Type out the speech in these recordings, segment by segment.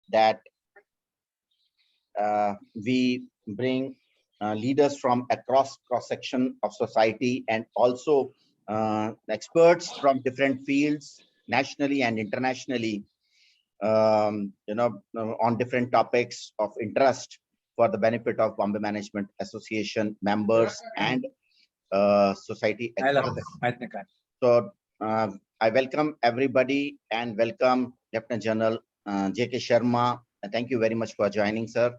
that we bring leaders from across cross-section of society, and also experts from different fields, nationally and internationally, on different topics of interest for the benefit of Bombay Management Association members and society. So I welcome everybody and welcome Lieutenant General J.K. Sharma. Thank you very much for joining, sir.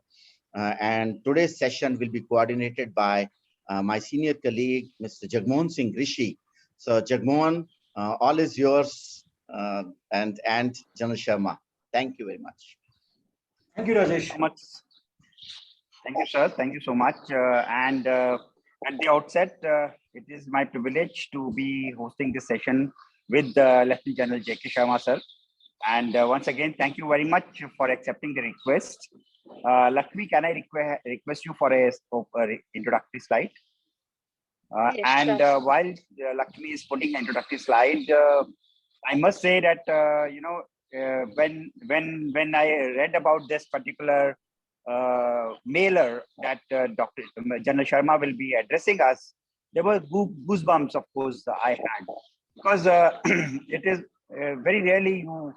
And today's session will be coordinated by my senior colleague, Mr. Jagmohan Singh Rishi. So Jagmohan, all is yours, and General Sharma. Thank you very much. Thank you, Rajesh. So much. Thank you, sir. Thank you so much. At the outset, it is my privilege to be hosting this session with Lieutenant General J.K. Sharma, sir. And once again, thank you very much for accepting the request. Lakshmi, can I request you for a introductory slide? Yes, sure. While Lakshmi is putting the introductory slide, I must say that when I read about this particular mailer that Dr. General Sharma will be addressing us, there were goosebumps, of course, I had, because it is very rarely you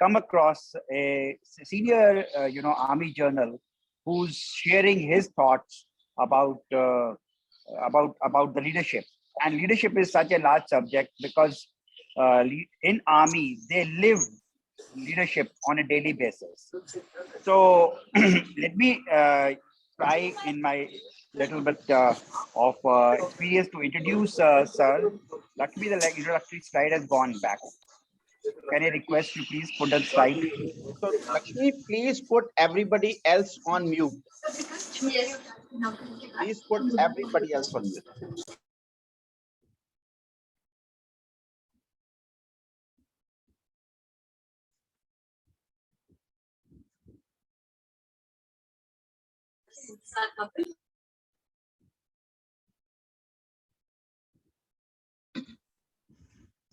come across a senior, Army general who's sharing his thoughts about the leadership. And leadership is such a large subject because in Army they live leadership on a daily basis. So let me try in my little bit of experience to introduce sir. Luckily, the introductory slide has gone back. Can I request you please put the slide? So Lakshmi, please put everybody else on mute. Yes. Please put everybody else on mute.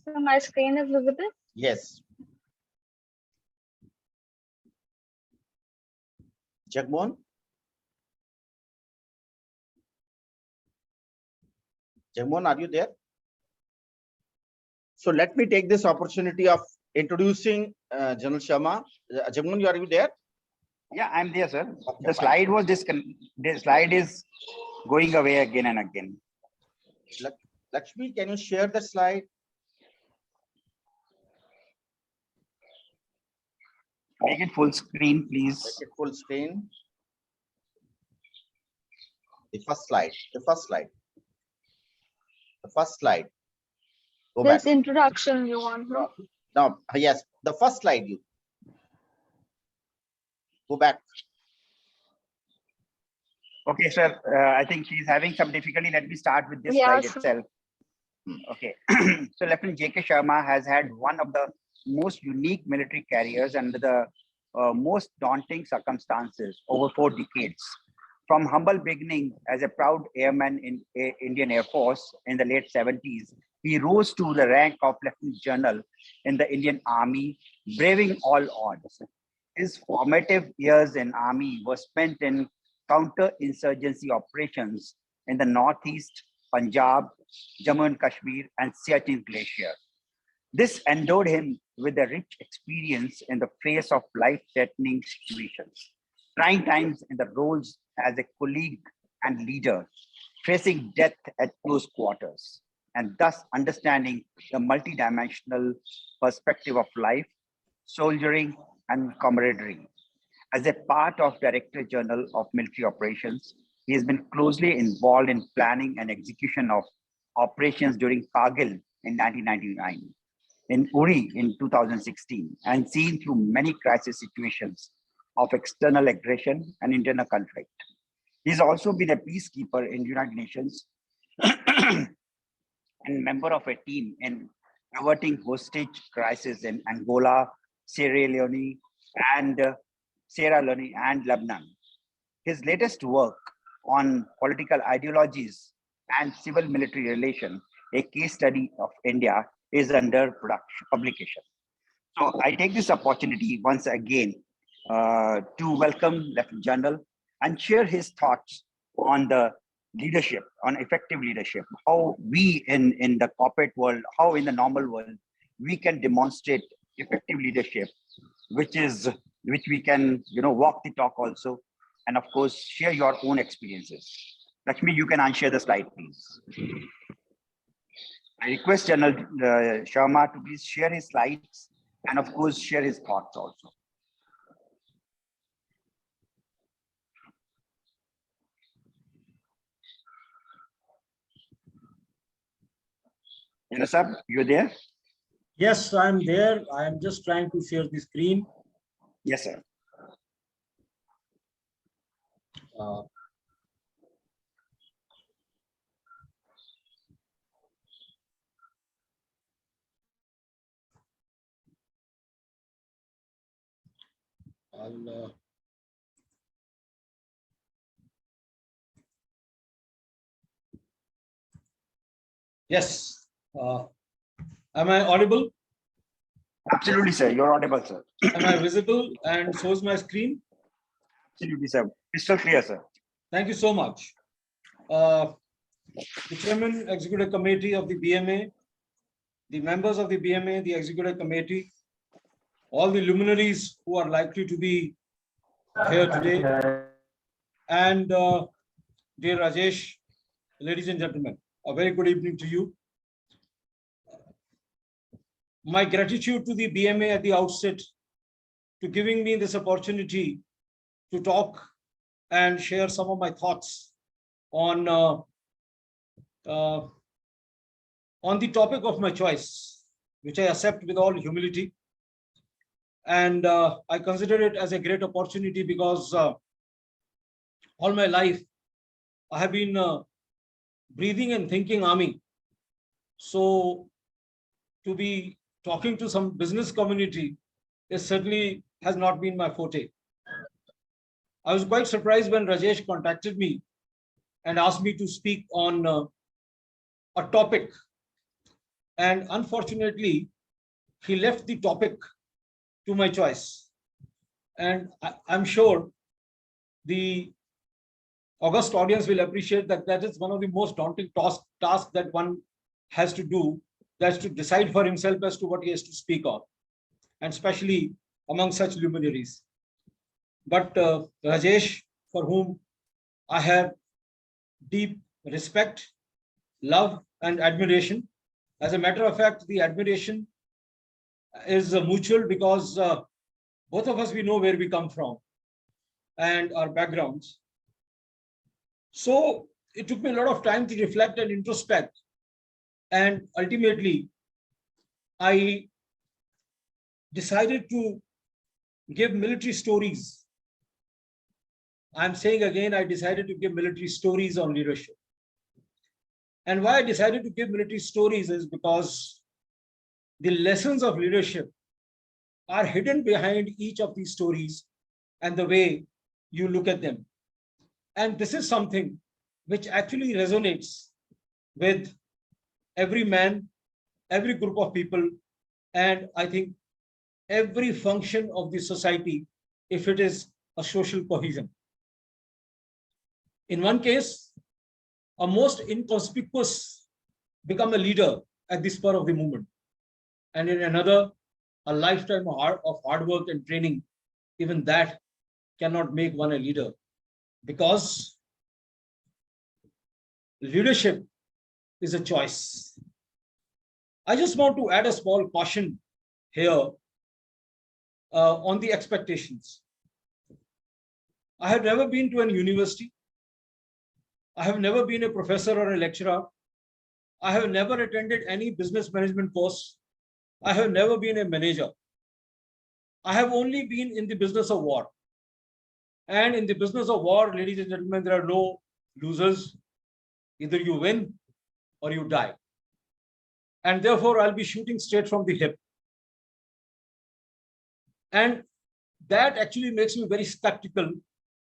So my screen is visible? Yes. Jagmohan? Jagmohan, are you there? So let me take this opportunity of introducing General Sharma. Jagmohan, are you there? Yeah, I'm there, sir. Okay, the slide was the slide is going away again and again. Lakshmi, can you share the slide? Make it full screen, please. Make it full screen. The first slide. The first slide. The first slide. Go This back. introduction you want, no? No, yes, the first slide. You go back. Okay, sir. I think he's having some difficulty. Let me start with this slide itself. Okay. So Lieutenant J.K. Sharma has had one of the most unique military careers under the most daunting circumstances over 4 decades. From humble beginning as a proud airman in Indian Air Force in the late 70s, he rose to the rank of Lieutenant General in the Indian Army, braving all odds. His formative years in Army were spent in counter-insurgency operations in the Northeast, Punjab, Jammu and Kashmir, and Siachen Glacier. This endowed him with a rich experience in the face of life-threatening situations, trying times in the roles as a colleague and leader, facing death at close quarters, and thus understanding the multidimensional perspective of life, soldiering, and camaraderie. As a part of Director General of Military Operations, he has been closely involved in planning and execution of operations during Kargil in 1999, in Uri in 2016, and seen through many crisis situations of external aggression and internal conflict. He's also been a peacekeeper in the United Nations and member of a team in averting hostage crisis in Angola, Sierra Leone, and Lebanon. His latest work on political ideologies and civil-military relations, a case study of India, is under publication. So I take this opportunity once again to welcome Lieutenant General and share his thoughts on the leadership, on effective leadership, how we in the corporate world, how in the normal world, we can demonstrate effective leadership, which we can, walk the talk also, and of course, share your own experiences. Lakshmi, you can unshare the slide, please. I request General Sharma to please share his slides and of course, share his thoughts also. Sir, you're there? Yes, I'm there. I'm just trying to share the screen. Yes, sir. Yes. Am I audible? Absolutely, sir. You're audible, sir. Am I visible? And so is my screen? Absolutely, sir. Crystal clear, sir. Thank you so much. The Chairman, Executive Committee of the BMA, the members of the BMA, the Executive Committee, all the luminaries who are likely to be here today, and dear Rajesh, ladies and gentlemen, a very good evening to you. My gratitude to the BMA at the outset to giving me this opportunity to talk and share some of my thoughts on the topic of my choice, which I accept with all humility. And I consider it as a great opportunity because all my life I have been breathing and thinking army. So to be talking to some business community is certainly has not been my forte. I was quite surprised when Rajesh contacted me and asked me to speak on a topic. And unfortunately, he left the topic to my choice. And I'm sure the august audience will appreciate that that is one of the most daunting tasks that one has to do, that's to decide for himself as to what he has to speak of, and especially among such luminaries. But Rajesh, for whom I have deep respect, love, and admiration. As a matter of fact, the admiration is mutual because both of us, we know where we come from and our backgrounds. So it took me a lot of time to reflect and introspect. And ultimately, I decided to give military stories. I'm saying again, I decided to give military stories on leadership. And why I decided to give military stories is because the lessons of leadership are hidden behind each of these stories and the way you look at them. And this is something which actually resonates with every man, every group of people, and I think every function of the society, if it is a social cohesion. In one case, a most inconspicuous become a leader at the spur of the moment. And in another, a lifetime of hard work and training, even that cannot make one a leader. Because leadership is a choice. I just want to add a small caution here on the expectations. I have never been to a university. I have never been a professor or a lecturer. I have never attended any business management course. I have never been a manager. I have only been in the business of war. And in the business of war, ladies and gentlemen, there are no losers. Either you win or you die. And therefore, I'll be shooting straight from the hip. And that actually makes me very skeptical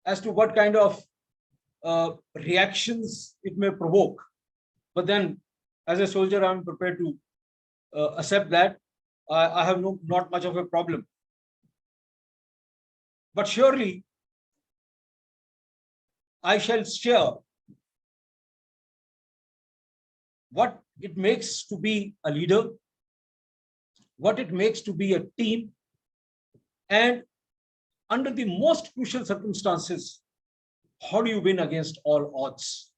as to what kind of reactions it may provoke. But then, as a soldier, I'm prepared to accept that. I have not much of a problem. But surely I shall share what it makes to be a leader, what it makes to be a team, and under the most crucial circumstances, how do you win against all odds?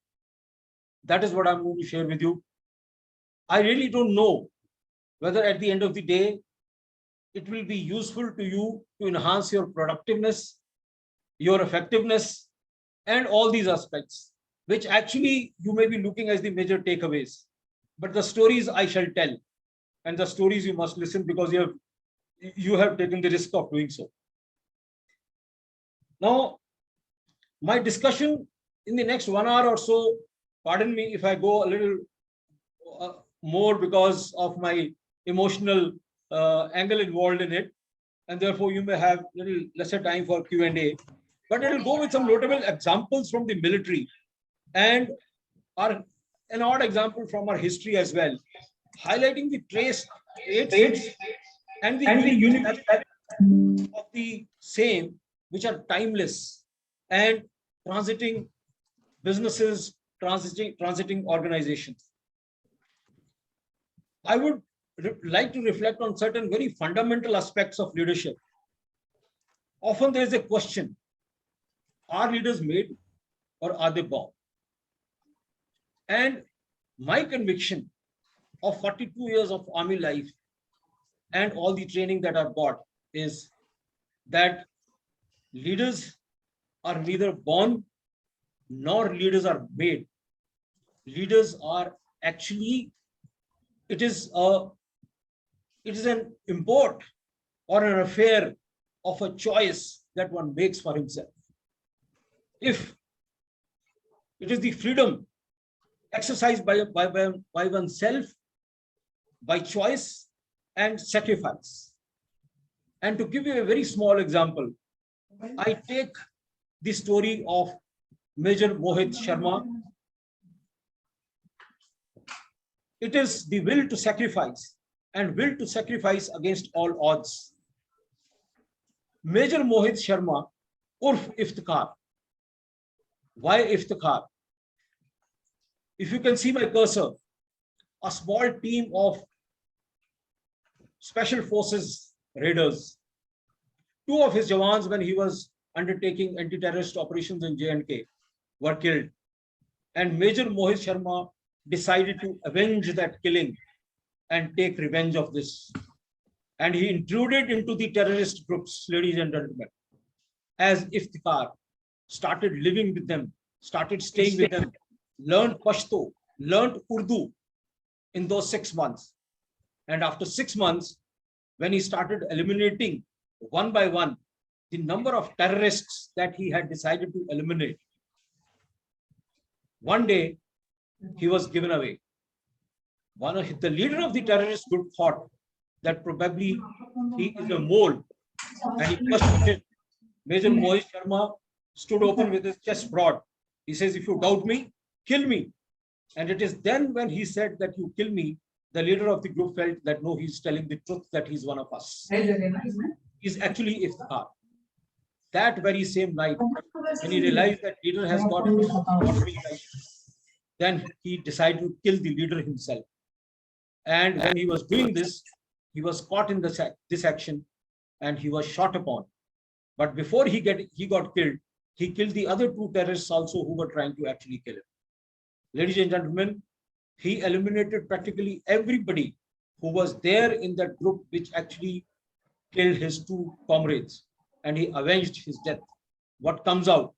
That is what I'm going to share with you. I really don't know whether at the end of the day, it will be useful to you to enhance your productiveness, your effectiveness, and all these aspects, which actually you may be looking as the major takeaways. But the stories I shall tell, and the stories you must listen because you have taken the risk of doing so. Now, my discussion in the next 1 hour or so, pardon me if I go a little more because of my emotional angle involved in it, and therefore you may have a little lesser time for Q&A, but it will go with some notable examples from the military and an odd example from our history as well, highlighting the traits and the unique of the same, which are timeless and transiting businesses, transiting organizations. I would like to reflect on certain very fundamental aspects of leadership. Often there is a question, are leaders made or are they born? And my conviction of 42 years of army life and all the training that I've got is that leaders are neither born nor leaders are made. Leaders are actually, it is an import or an affair of a choice that one makes for himself. If it is the freedom exercised by oneself, by choice and sacrifice. And to give you a very small example, I take the story of Major Mohit Sharma. It is the will to sacrifice and will to sacrifice against all odds. Major Mohit Sharma, Urf Iftikhar. Why Iftikhar? If you can see my cursor, a small team of special forces raiders, 2 of his jawans when he was undertaking anti-terrorist operations in J&K were killed. And Major Mohit Sharma decided to avenge that killing and take revenge of this. And he intruded into the terrorist groups, ladies and gentlemen, as Iftikhar, started living with them, started staying with them, learned Pashto, learned Urdu in those 6 months. And after 6 months, when he started eliminating one by one the number of terrorists that he had decided to eliminate, one day he was given away. The leader of the terrorist group thought that probably he is a mole, and he questioned it. Major Mohit Sharma stood open with his chest broad. He says, if you doubt me, kill me. And it is then when he said that you kill me, the leader of the group felt that no, he's telling the truth, that he's one of us. He's actually Iftikhar. That very same night, when he realized that leader has got right, then he decided to kill the leader himself. And when he was doing this, he was caught in this action and he was shot upon. But before he got killed, he killed the other 2 terrorists also who were trying to actually kill him. Ladies and gentlemen, he eliminated practically everybody who was there in that group which actually killed his 2 comrades, and he avenged his death. What comes out?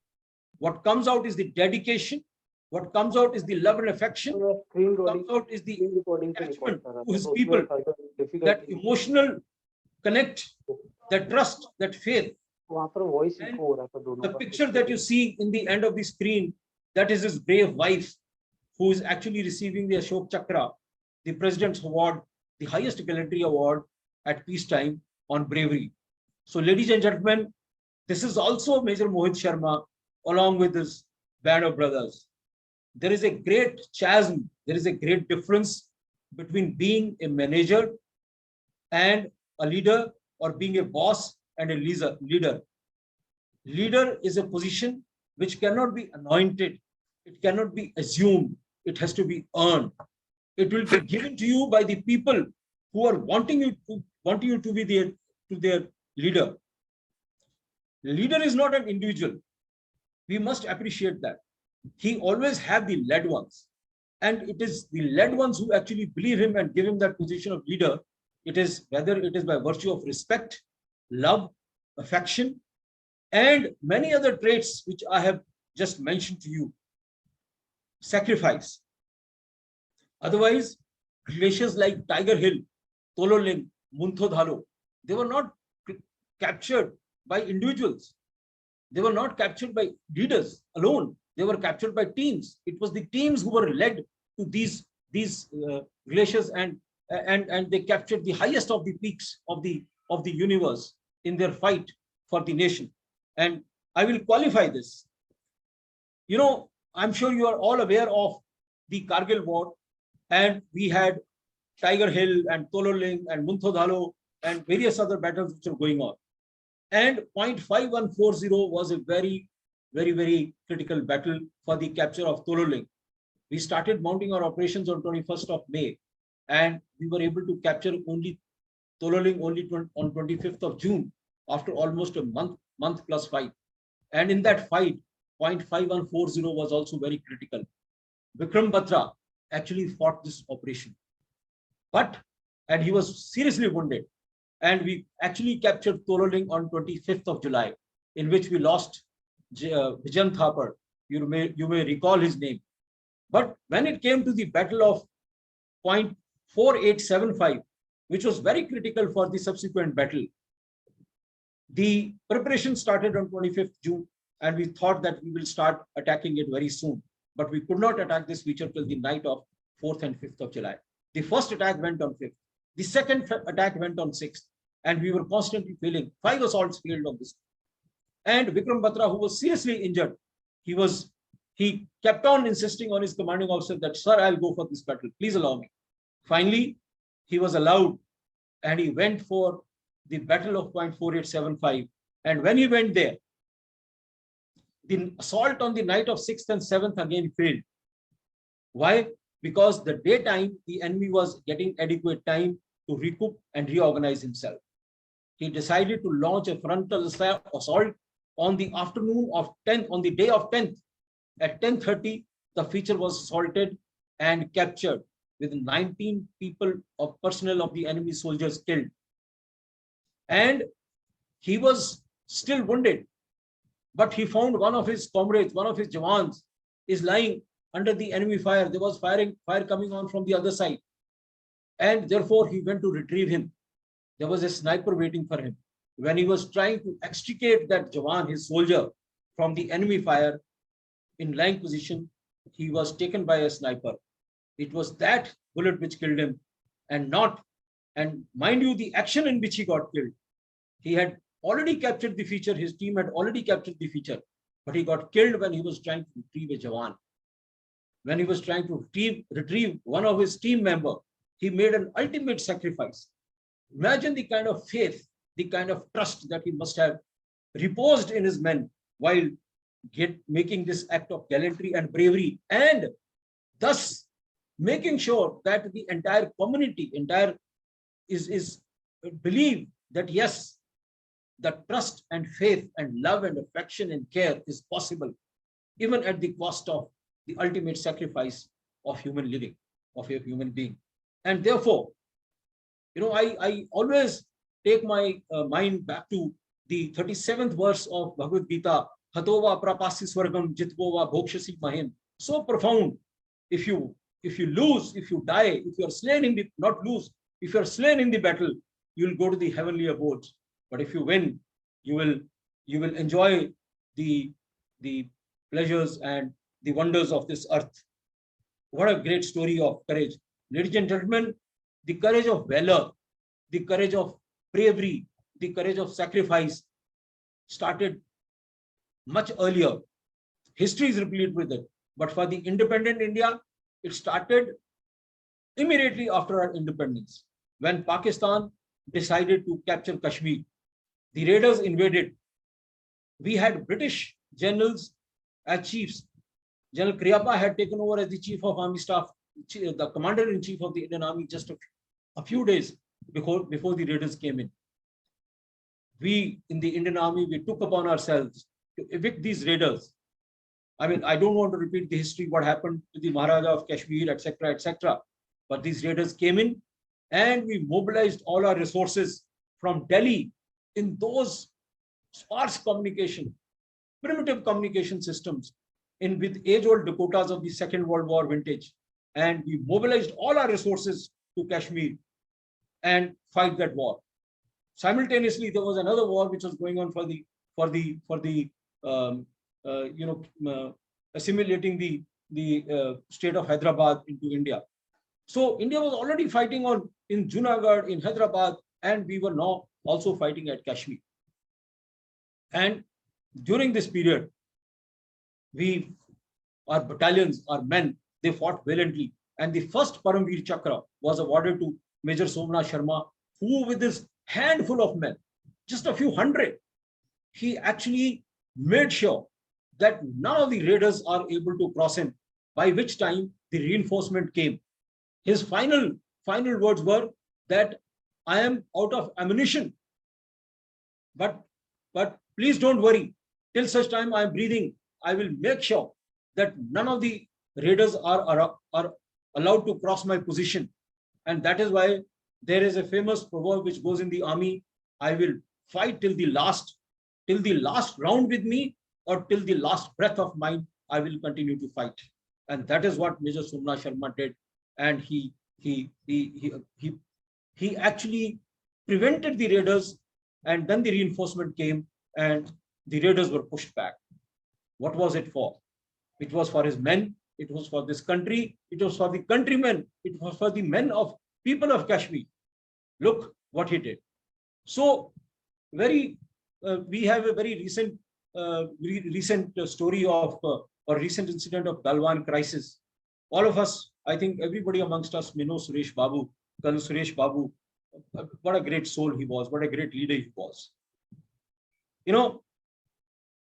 What comes out is the dedication. What comes out is the love and affection. What comes out is the attachment to his people, that emotional connect, that trust, that faith. And the picture that you see in the end of the screen, that is his brave wife, who is actually receiving the Ashok Chakra, the President's Award, the highest gallantry award at peacetime on bravery. So, ladies and gentlemen, this is also Major Mohit Sharma, along with his band of brothers. There is a great chasm, there is a great difference between being a manager and a leader, or being a boss and a leader. Leader is a position which cannot be anointed. It cannot be assumed. It has to be earned. It will be given to you by the people who are wanting you to be their leader. Leader is not an individual. We must appreciate that. He always have the led ones. And it is the led ones who actually believe him and give him that position of leader. It is whether it is by virtue of respect, love, affection, and many other traits which I have just mentioned to you. Sacrifice. Otherwise, glaciers like Tiger Hill, Tololing, Muntho Dhalo, they were not captured by individuals. They were not captured by leaders alone. They were captured by teams. It was the teams who were led to these glaciers, and they captured the highest of the peaks of the universe in their fight for the nation. And I will qualify this. You know, I'm sure you are all aware of the Kargil war, and we had Tiger Hill and Tololing and Muntho Dhalo and various other battles which are going on. And 0.5140 was a very, very, very critical battle for the capture of Tololing. We started mounting our operations on 21st of May, and we were able to capture only Tololing on 25th of June after almost a month plus fight. And in that fight, 0.5140 was also very critical. Vikram Batra actually fought this operation, and he was seriously wounded. And we actually captured Tololing on 25th of July, in which we lost Vijan Thapar. You may recall his name. But when it came to the battle of 0.4875, which was very critical for the subsequent battle, the preparation started on 25th June, and we thought that we will start attacking it very soon. But we could not attack this feature till the night of 4th and 5th of July. The first attack went on 5th. The second attack went on 6th, and we were constantly failing. 5 assaults failed on this. And Vikram Batra, who was seriously injured, he kept on insisting on his commanding officer that, sir, I'll go for this battle. Please allow me. Finally, he was allowed, and he went for the battle of 0.4875. And when he went there, the assault on the night of 6th and 7th again failed. Why? Because the daytime, the enemy was getting adequate time to recoup and reorganize himself. He decided to launch a frontal assault on the afternoon of 10th, on the day of 10th. At 10:30, the feature was assaulted and captured, with 19 people of personnel of the enemy soldiers killed. And he was still wounded, but he found one of his comrades, one of his jawans, is lying under the enemy fire. There was fire coming on from the other side. And therefore, he went to retrieve him. There was a sniper waiting for him. When he was trying to extricate that jawan, his soldier, from the enemy fire in lying position, he was taken by a sniper. It was that bullet which killed him, and mind you, the action in which he got killed. He had already captured the feature. His team had already captured the feature, but he got killed when he was trying to retrieve a jawan. When he was trying to retrieve one of his team member, he made an ultimate sacrifice. Imagine the kind of faith, the kind of trust that he must have reposed in his men while making this act of gallantry and bravery, and thus making sure that the entire community is believe that yes, the trust and faith and love and affection and care is possible, even at the cost of the ultimate sacrifice of human living, of a human being. And therefore, you know, I always take my mind back to the 37th verse of Bhagavad Gita, Hatova prapasi swargam jitvova bhokshasi mahim. So profound. If you lose, if you die, if you are slain in the, not lose, if you are slain in the battle, you will go to the heavenly abodes. But if you win, you will enjoy the pleasures and the wonders of this earth. What a great story of courage. Ladies and gentlemen, the courage of valor, the courage of bravery, the courage of sacrifice started much earlier. History is replete with it. But for the independent India, it started immediately after our independence, when Pakistan decided to capture Kashmir. The raiders invaded. We had British generals as chiefs. General Kriapa had taken over as the chief of army staff, the commander-in-chief of the Indian Army, just a few days before the raiders came in. We in the Indian Army, we took upon ourselves to evict these raiders. I mean, I don't want to repeat the history, what happened to the Maharaja of Kashmir, etc., etc. But these raiders came in and we mobilized all our resources from Delhi in those sparse communication, primitive communication systems with age-old Dakotas of the Second World War vintage. And we mobilized all our resources to Kashmir and fight that war. Simultaneously, there was another war which was going on assimilating the state of Hyderabad into India. So India was already fighting in Junagadh, in Hyderabad, and we were now also fighting at Kashmir. And during this period, our battalions, our men, they fought valiantly. And the first Paramveer Chakra was awarded to Major Somnath Sharma, who with his handful of men, just a few hundred, he actually made sure that none of the raiders are able to cross him, by which time the reinforcement came. His final words were that I am out of ammunition, but please don't worry, till such time I am breathing, I will make sure that none of the raiders are allowed to cross my position. And that is why there is a famous proverb which goes in the army, I will fight till the last round with me, or till the last breath of mine, I will continue to fight. And that is what Major Somnath Sharma did. And he actually prevented the raiders, and then the reinforcement came and the raiders were pushed back. What was it for? It was for his men, it was for this country, it was for the countrymen, it was for the men of people of Kashmir. Look what he did. So we have a very recent story of a recent incident of Galwan crisis. All of us, I think everybody amongst us may know Suresh Babu, Colonel Suresh Babu. What a great soul he was, what a great leader he was. You know,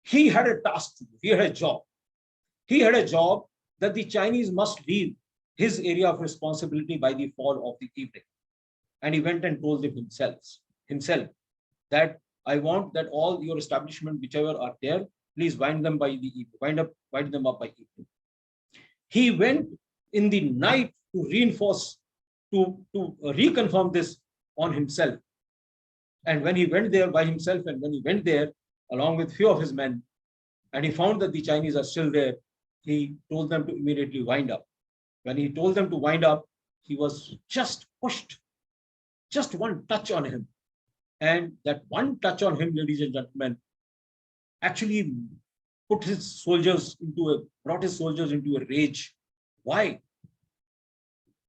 he had a task to do, he had a job. He had a job that the Chinese must leave his area of responsibility by the fall of the evening. And he went and told them himself that I want that all your establishment, whichever are there, please wind them by the evening, wind them up by evening. He went in the night to reinforce, to reconfirm this on himself. And when he went there by himself, and when he went there along with few of his men, and he found that the Chinese are still there, he told them to immediately wind up. When he told them to wind up, he was just pushed, just one touch on him. And that one touch on him, ladies and gentlemen, actually brought his soldiers into a rage. Why?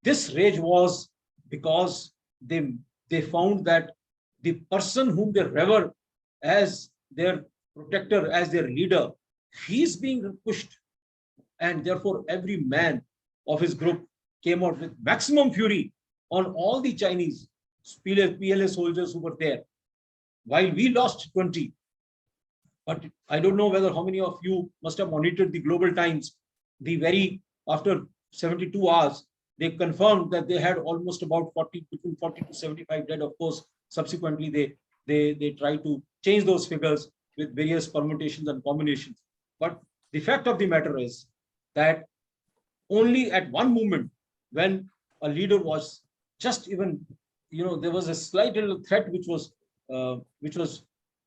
This rage was because they found that the person whom they revere as their protector, as their leader, he's being pushed. And therefore, every man of his group came out with maximum fury on all the Chinese PLA soldiers who were there. While we lost 20, but I don't know whether how many of you must have monitored the Global Times. After 72 hours, they confirmed that they had almost about between 40 to 75 dead. Of course, subsequently they tried to change those figures with various permutations and combinations. But the fact of the matter is that only at one moment, when a leader was just even, there was a slight little threat which was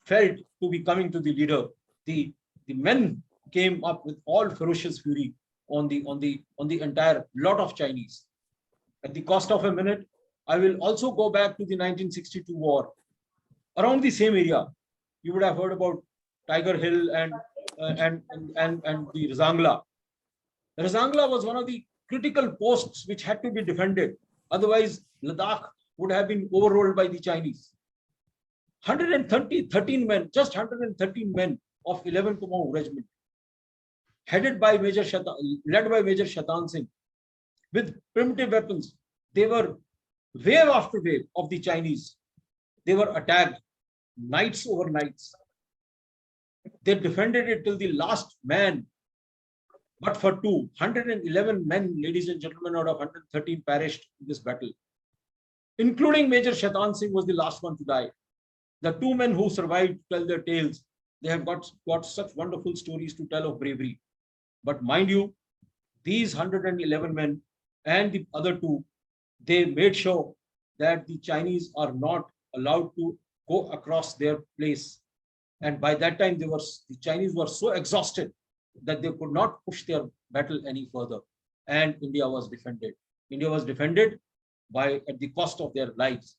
felt to be coming to the leader, the men came up with all ferocious fury on the entire lot of Chinese. At the cost of a minute, I will also go back to the 1962 war. Around the same area, you would have heard about Tiger Hill and the Razangla. Razangla was one of the critical posts which had to be defended. Otherwise, Ladakh would have been overruled by the Chinese. 113 men, just 113 men of 11th Command Regiment, led by Major Shatan Singh, with primitive weapons. They were wave after wave of the Chinese. They were attacked nights over nights. They defended it till the last man. But for 211 men, ladies and gentlemen, out of 113 perished in this battle, including Major Shaitan Singh was the last one to die. The 2 men who survived to tell their tales, they have got such wonderful stories to tell of bravery. But mind you, these 111 men and the other 2, they made sure that the Chinese are not allowed to go across their place. And by that time, the Chinese were so exhausted that they could not push their battle any further. And India was defended. India was defended at the cost of their lives.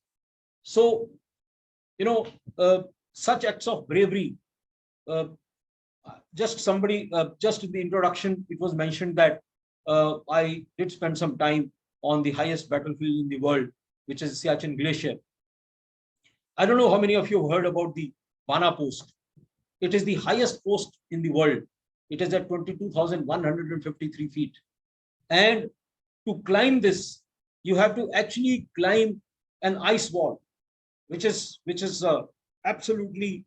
So, such acts of bravery, just in the introduction, it was mentioned that I did spend some time on the highest battlefield in the world, which is Siachen Glacier. I don't know how many of you have heard about the Bana Post. It is the highest post in the world. It is at 22,153 feet. And to climb this, you have to actually climb an ice wall, which is absolutely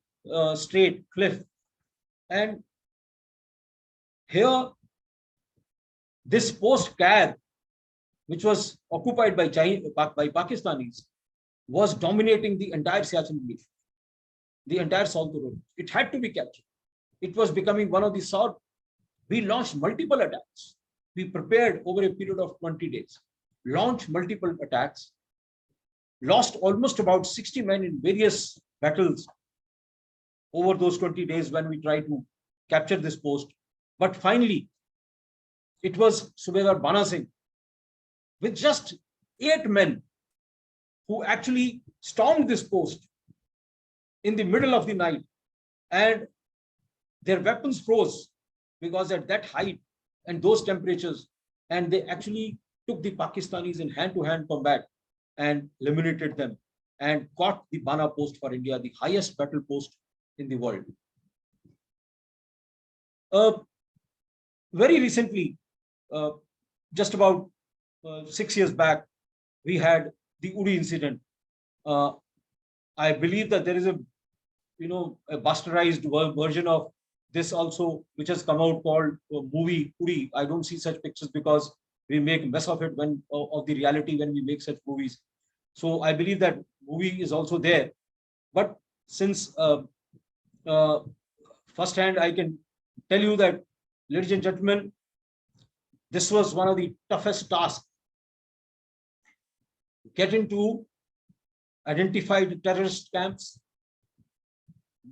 straight cliff. And here, this post Cair, which was occupied by Pakistanis, was dominating the entire Siachen Glacier, the entire South Road. It had to be captured. It was becoming one of the south. We launched multiple attacks. We prepared over a period of 20 days, launched multiple attacks, lost almost about 60 men in various battles over those 20 days when we tried to capture this post. But finally, it was Subedar Bana Singh with just 8 men who actually stormed this post in the middle of the night, and their weapons froze because at that height and those temperatures, and they actually took the Pakistanis in hand-to-hand combat and eliminated them and got the Bana Post for India, the highest battle post in the world. Very recently, just about 6 years back, we had the Uri incident. I believe that there is a bastardized version of this also, which has come out called movie Uri. I don't see such pictures because we make mess of it of the reality when we make such movies. So I believe that movie is also there. But since firsthand, I can tell you that, ladies and gentlemen, this was one of the toughest tasks. Get into identified terrorist camps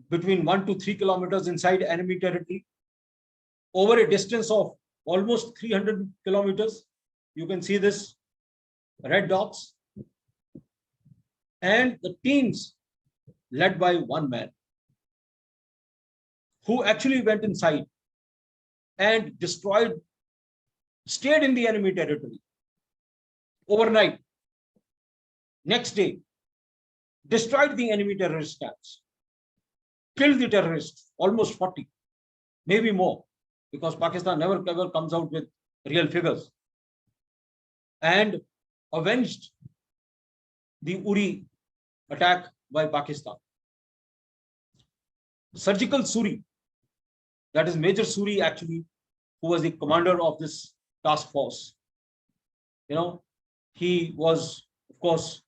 between 1 to 3 kilometers inside enemy territory, over a distance of almost 300 kilometers. You can see this red dots, and the teams led by one man who actually went inside and stayed in the enemy territory overnight. Next day, destroyed the enemy terrorist camps, killed the terrorists, almost 40, maybe more, because Pakistan never ever comes out with real figures, and avenged the Uri attack by Pakistan. Surgical Suri, that is Major Suri actually, who was the commander of this task force. He was, of course,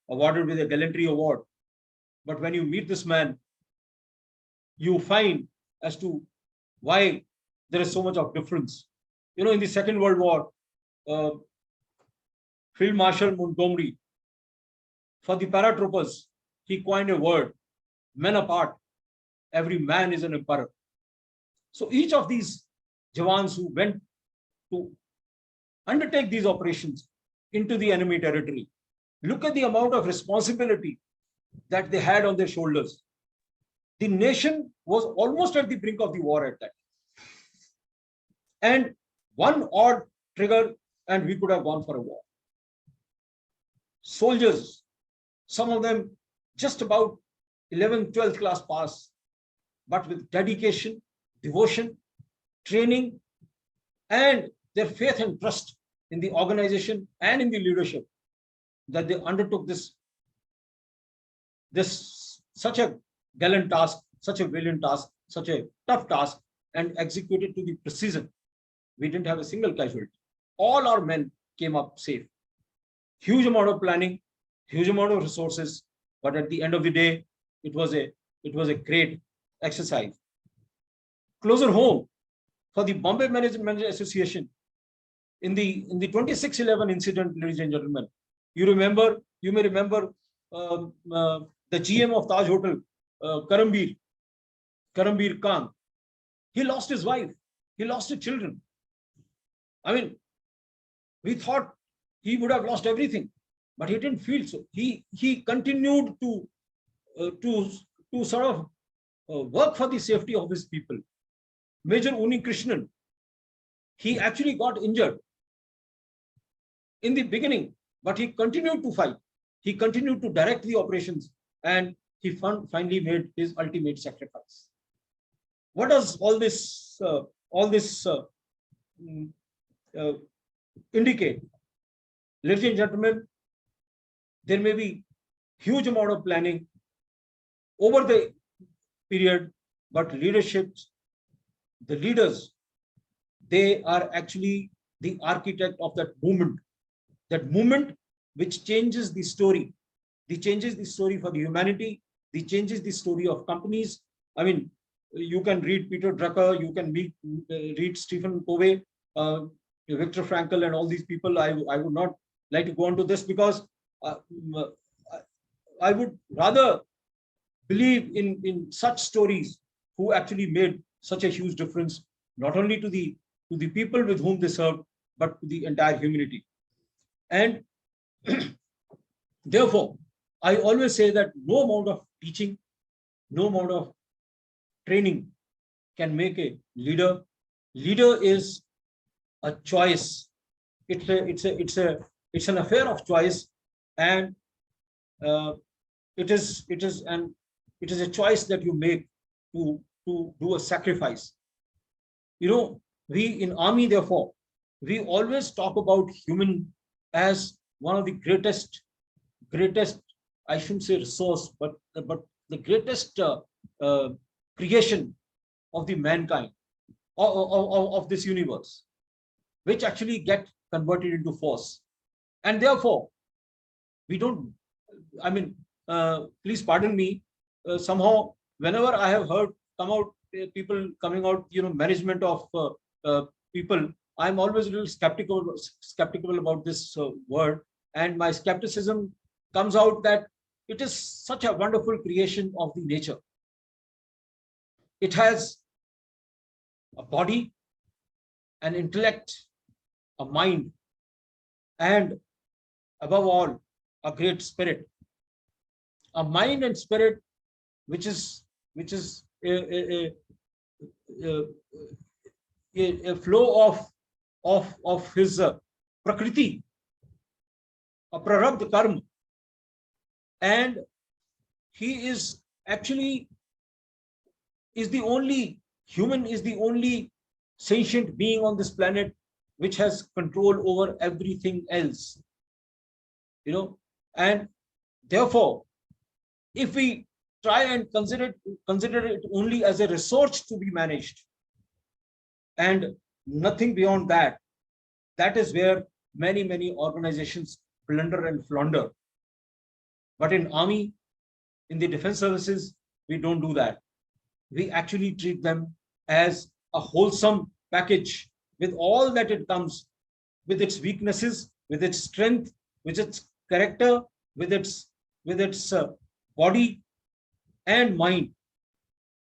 awarded with a gallantry award. But when you meet this man, you find as to why there is so much of difference. In the Second World War, Field Marshal Montgomery, for the paratroopers, he coined a word: men apart, every man is an emperor. So each of these Jawans who went to undertake these operations into the enemy territory, look at the amount of responsibility that they had on their shoulders. The nation was almost at the brink of the war at that time. And one odd trigger, and we could have gone for a war. Soldiers, some of them just about 11th, 12th class pass, but with dedication, devotion, training, and their faith and trust in the organization and in the leadership, that they undertook this such a gallant task, such a valiant task, such a tough task and execute it to the precision. We didn't have a single casualty. All our men came up safe. Huge amount of planning, huge amount of resources, but at the end of the day, it was a great exercise. Closer home, for the Bombay Management Association, in the 2611 incident, ladies and gentlemen, you may remember the GM of Taj Hotel, Karambir Khan. He lost his wife, he lost his children. I mean, we thought he would have lost everything, but he didn't feel so. He continued to sort of work for the safety of his people. Major Uni Krishnan, he actually got injured in the beginning, but he continued to fight. He continued to direct the operations, and he finally made his ultimate sacrifice. What does all this indicate? Ladies and gentlemen, there may be huge amount of planning over the period, but leaderships, the leaders, they are actually the architect of that movement which changes the story. They changes the story for the humanity. They changes the story of companies. I mean, you can read Peter Drucker, you can read Stephen Covey, Viktor Frankl, and all these people. I would not like to go into this because I would rather believe in such stories who actually made such a huge difference, not only to the people with whom they served, but to the entire humanity. And therefore, I always say that no amount of teaching, no amount of training can make a leader. Leader is a choice. It's an affair of choice, and it is a choice that you make to do a sacrifice. You know, we in Army, therefore, we always talk about human as one of the greatest, I shouldn't say resource, but the greatest creation of the mankind, of this universe, which actually get converted into force. And therefore, we don't, I mean, please pardon me, somehow, whenever I have heard people coming out, management of people, I'm always a little skeptical about this word. And my skepticism comes out that it is such a wonderful creation of the nature. It has a body, an intellect, a mind, and above all, a great spirit. A mind and spirit which is a flow of his prakriti, a prarabdha karma, and he is actually the only sentient being on this planet which has control over everything else, and therefore, if we try and consider it only as a resource to be managed and nothing beyond that, that is where many organizations plunder and flounder. But in Army, in the defense services, we don't do that. We actually treat them as a wholesome package with all that it comes, with its weaknesses, with its strength, with its character, with its body and mind,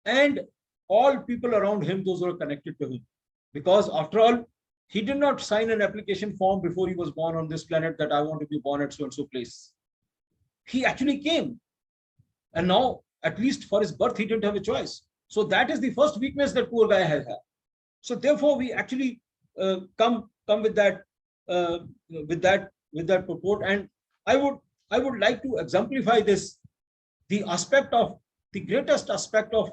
and all people around him, those who are connected to him. Because after all, he did not sign an application form before he was born on this planet that I want to be born at so and so place. He actually came, and now, at least for his birth, he didn't have a choice. So that is the first weakness that poor guy has had. So therefore, we actually come with that purport. And I would like to exemplify this, the greatest aspect of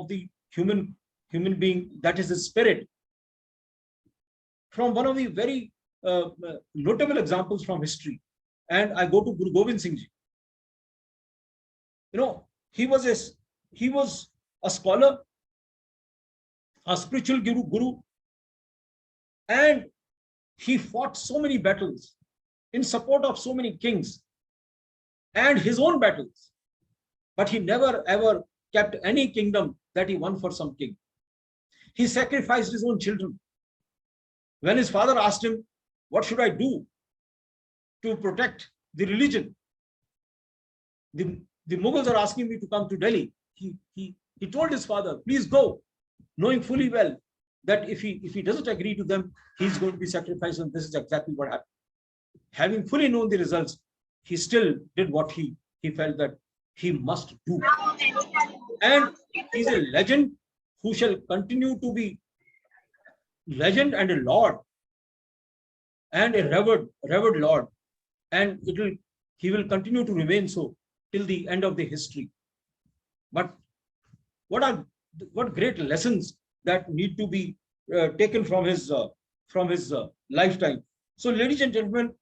the human being, that is his spirit, from one of the very notable examples from history. And I go to Guru Gobind Singh Ji. He was a scholar, a spiritual guru, and he fought so many battles in support of so many kings and his own battles. But he never ever kept any kingdom that he won for some king. He sacrificed his own children. When his father asked him, what should I do to protect the religion? The Mughals are asking me to come to Delhi. He told his father, please go, knowing fully well that if he doesn't agree to them, he's going to be sacrificed, and this is exactly what happened. Having fully known the results, he still did what he felt that he must do. And he's a legend who shall continue to be legend and a lord, and a revered lord, and he will continue to remain so till the end of the history. But what great lessons that need to be taken from his lifetime. So, ladies and gentlemen,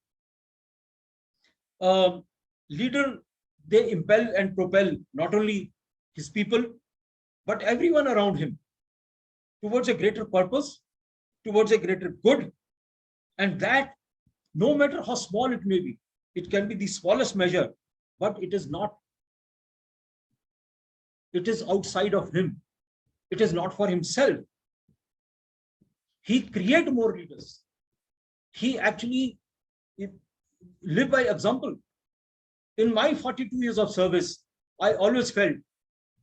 leader, they impel and propel not only his people, but everyone around him towards a greater purpose, towards a greater good. And that, no matter how small it may be, it can be the smallest measure, but it is not. It is outside of him. It is not for himself. He creates more leaders. He actually live by example. In my 42 years of service, I always felt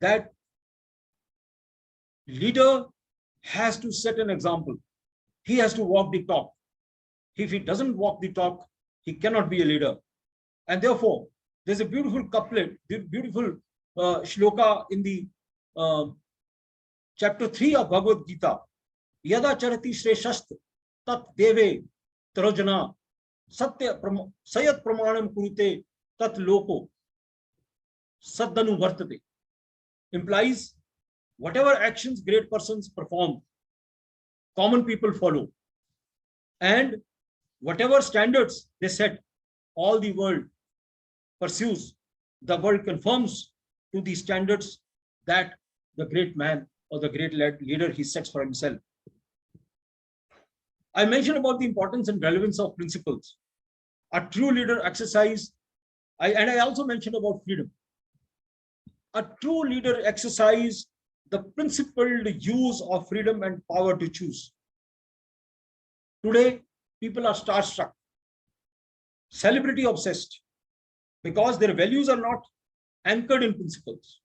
that leader has to set an example. He has to walk the talk. If he doesn't walk the talk, he cannot be a leader. And therefore, there's a beautiful couplet, beautiful shloka in the chapter 3 of Bhagavad Gita. Yada charati shreshast tat deve tarojana satya sayat pramanam kurute tat loko saddanu vartate. Implies whatever actions great persons perform, common people follow. And whatever standards they set, all the world pursues. The world conforms to the standards that the great man or the great leader he sets for himself. I mentioned about the importance and relevance of principles. A true leader exercise, and I also mentioned about freedom. A true leader exercise the principled use of freedom and power to choose. Today, people are starstruck, celebrity obsessed, because their values are not anchored in principles.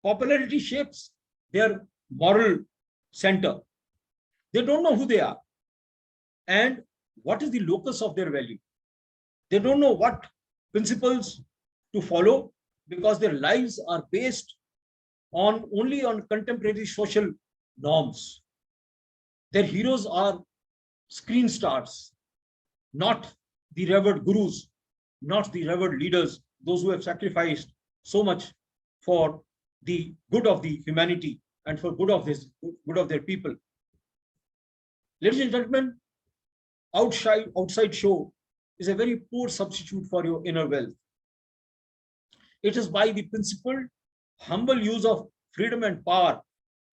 Popularity shapes their moral center. They don't know who they are and what is the locus of their value. They don't know what principles to follow because their lives are based only on contemporary social norms. Their heroes are screen stars, not the revered gurus, not the revered leaders, those who have sacrificed so much for the good of the humanity and for good of their people. Ladies and gentlemen, outside show is a very poor substitute for your inner wealth. It is by the principled, humble use of freedom and power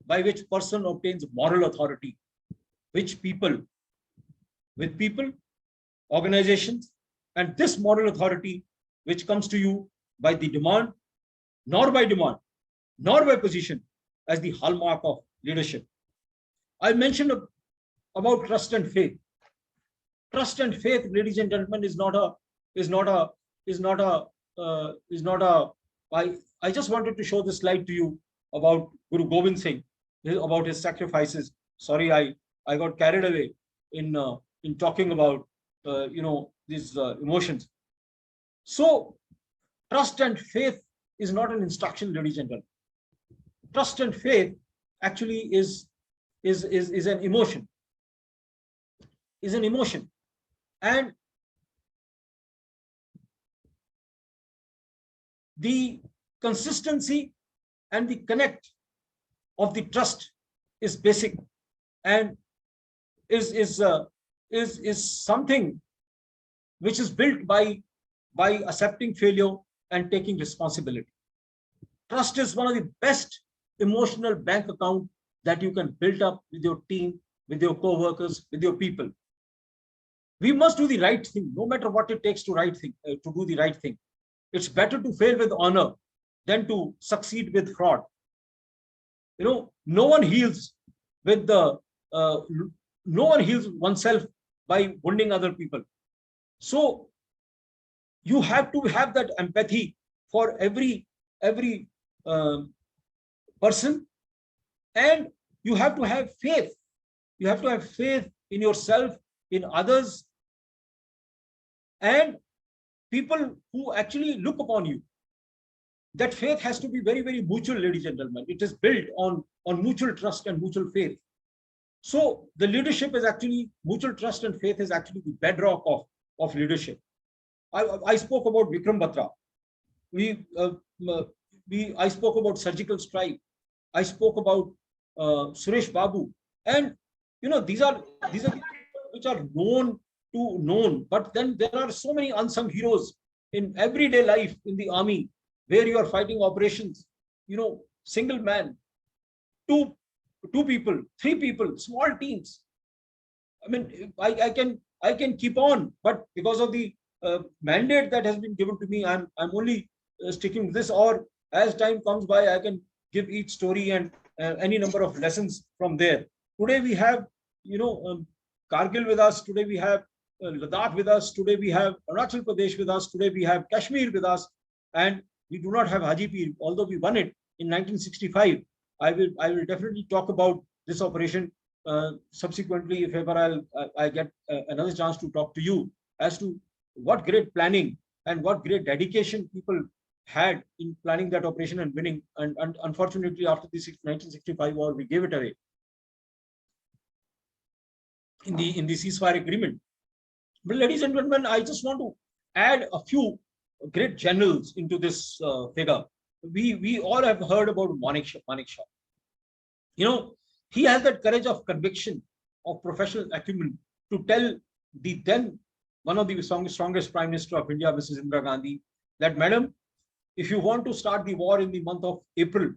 by which person obtains moral authority, with people, organizations, and this moral authority which comes to you by the demand, nor by position, as the hallmark of leadership. I mentioned about trust and faith. Trust and faith, ladies and gentlemen, I just wanted to show this slide to you about Guru Gobind Singh, about his sacrifices. Sorry, I got carried away in talking about these emotions. So trust and faith is not an instruction, ladies and gentlemen. Trust and faith actually is an emotion. Is an emotion. And the consistency and the connect of the trust is basic and is something which is built by accepting failure and taking responsibility. Trust is one of the best emotional bank account that you can build up with your team, with your co-workers, with your people. We must do the right thing, no matter what it takes to do the right thing. It's better to fail with honor than to succeed with fraud. No one heals with no one heals oneself by wounding other people. So you have to have that empathy for every person, and you have to have faith. You have to have faith in yourself, in others, and people who actually look upon you. That faith has to be very, very mutual, ladies and gentlemen. It is built on mutual trust and mutual faith. So the leadership is actually, mutual trust and faith is actually the bedrock of leadership. I spoke about Vikram Batra. I spoke about surgical strike. I spoke about Suresh Babu, and these are the which are known, but then there are so many unsung heroes in everyday life in the army, where you are fighting operations, single man, two people, three people, small teams. I mean, I can keep on, but because of the mandate that has been given to me, I'm only sticking to this. Or as time comes by, I can give each story and any number of lessons from there. Today we have, Kargil with us. Today we have Ladakh with us. Today we have Arunachal Pradesh with us. Today we have Kashmir with us, and we do not have Hajipir, although we won it in 1965. I will definitely talk about this operation subsequently, if ever I get another chance to talk to you as to what great planning and what great dedication people had in planning that operation and winning. And unfortunately, after the 1965 war, we gave it away in the ceasefire agreement. But ladies and gentlemen, I just want to add a few great generals into this figure. We all have heard about Manik Shah. He has that courage of conviction, of professional acumen, to tell the then one of the strongest Prime Minister of India, Mrs. Indira Gandhi, that, madam, if you want to start the war in the month of April,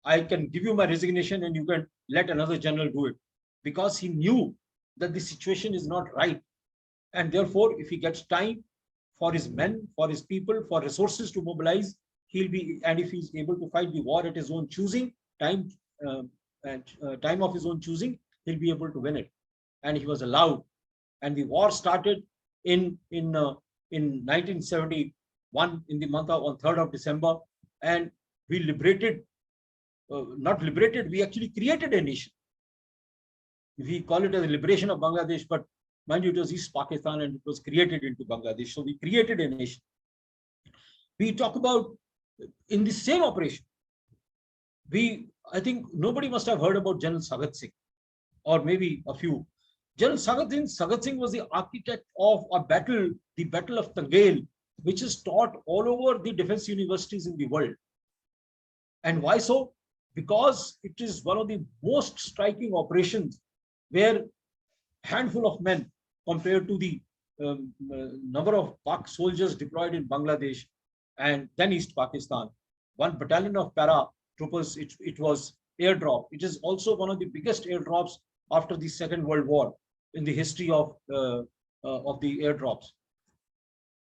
I can give you my resignation and you can let another general do it. Because he knew that the situation is not right. And therefore, if he gets time for his men, for his people, for resources to mobilize, and if he's able to fight the war at his own choosing, time of his own choosing, he'll be able to win it. And he was allowed. And the war started in 1971, in the month on 3rd of December, and we liberated, we actually created a nation. We call it as the liberation of Bangladesh, but mind you, it was East Pakistan and it was created into Bangladesh. So we created a nation. We talk about, in the same operation, I think nobody must have heard about General Sagat Singh, or maybe a few. General Sagat Singh was the architect of a battle, the Battle of Tangle, which is taught all over the defense universities in the world. And why so? Because it is one of the most striking operations where handful of men compared to the number of Pak soldiers deployed in Bangladesh and then East Pakistan. 1 battalion of paratroopers, it was airdrop. It is also one of the biggest airdrops after the Second World War in the history of the airdrops.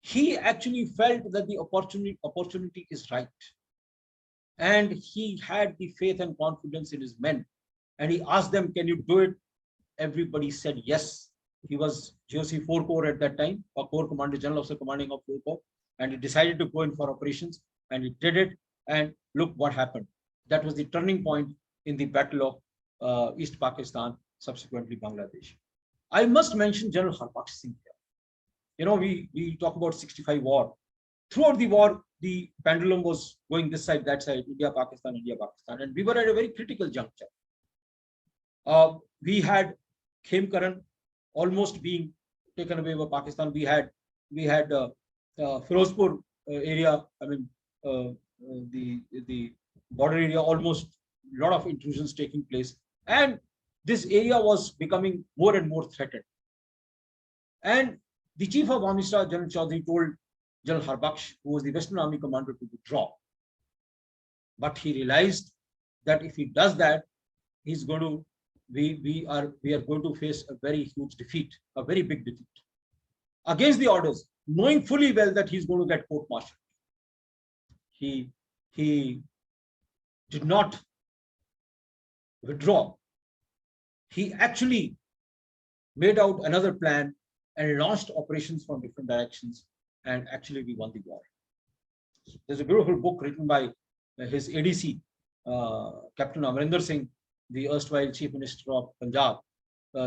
He actually felt that the opportunity is right. And he had the faith and confidence in his men. And he asked them, can you do it? Everybody said yes. He was GOC 4 Corps at that time, a Corps Commander, General Officer commanding of 4 Corps, and he decided to go in for operations, and he did it. And look what happened. That was the turning point in the Battle of East Pakistan, subsequently Bangladesh. I must mention General Harbaksh Singh here. We talk about 65 war. Throughout the war, the pendulum was going this side, that side, India, Pakistan, and we were at a very critical juncture. We had Khemkaran almost being taken away by Pakistan. We had Firozpur area. I mean, the border area, almost a lot of intrusions taking place, and this area was becoming more and more threatened. And the Chief of Army Staff, General Chaudhary, told General Harbaksh, who was the Western Army commander, to withdraw. But he realized that if he does that, he's going to, we are going to face a very huge defeat, a very big defeat against the orders, knowing fully well that he's going to get court-martialed. He did not withdraw. He actually made out another plan and launched operations from different directions, and actually we won the war. There's a beautiful book written by his ADC, Captain Amarinder Singh, the erstwhile Chief Minister of Punjab.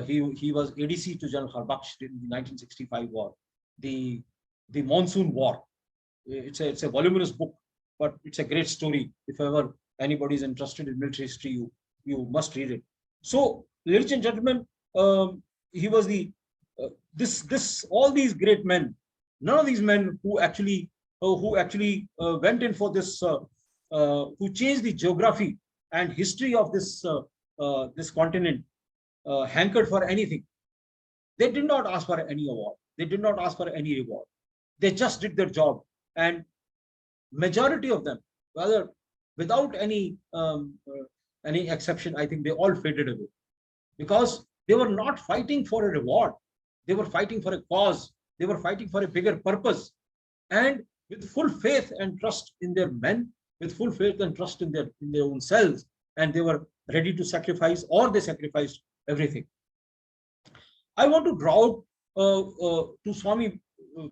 He was ADC to General Harbaksh in the 1965 war, the Monsoon War. It's a voluminous book, but it's a great story. If ever anybody is interested in military history, you must read it. So, ladies and gentlemen, he was the all these great men. None of these men who actually went in for this, who changed the geography and history of this this continent, hankered for anything. They did not ask for any award. They did not ask for any reward. They just did their job, and majority of them, rather without any exception, I think they all faded away, because they were not fighting for a reward. They were fighting for a cause. They were fighting for a bigger purpose, and with full faith and trust in their men, with full faith and trust in their own selves, and they were ready to sacrifice, or they sacrificed everything. I want to draw out to Swami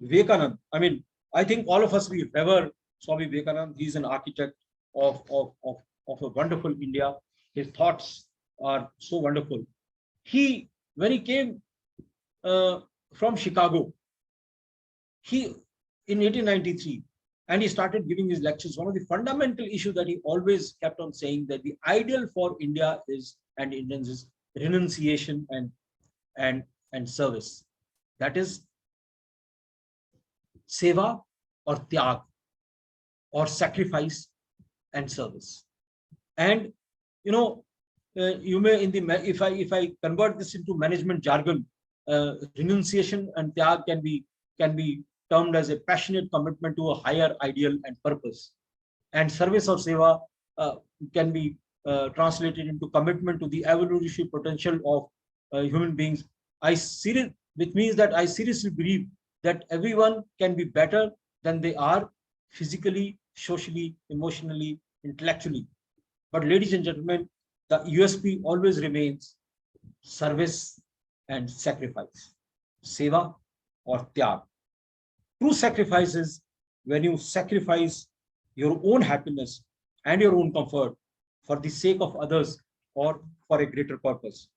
Vivekananda. I mean, I think all of us, we revere Swami Vivekananda. He's an architect of a wonderful India. His thoughts are so wonderful. When he came from Chicago, in 1893, and he started giving his lectures, one of the fundamental issues that he always kept on saying, that the ideal for India and Indians is renunciation and service. That is seva or tyag, or sacrifice and service. And you know, you may if I convert this into management jargon, renunciation and tyag can be termed as a passionate commitment to a higher ideal and purpose, and service or seva can be translated into commitment to the evolutionary potential of human beings. Which means that I seriously believe that everyone can be better than they are, physically, socially, emotionally, intellectually. But ladies and gentlemen, the USP always remains service and sacrifice, seva or tyag. True sacrifice is when you sacrifice your own happiness and your own comfort for the sake of others or for a greater purpose.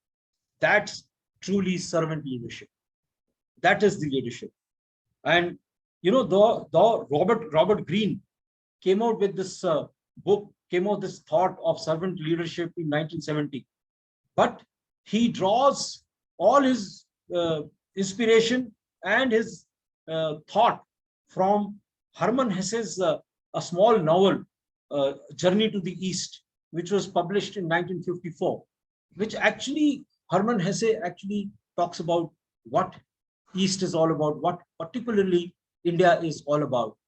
That's truly servant leadership. That is the leadership. And you know, though Robert Greene came out with this book, came out this thought of servant leadership in 1970, but he draws all his inspiration and his thought from Hermann Hesse's a small novel, Journey to the East, which was published in 1954, which actually Hermann Hesse actually talks about what East is all about, what particularly India is all about.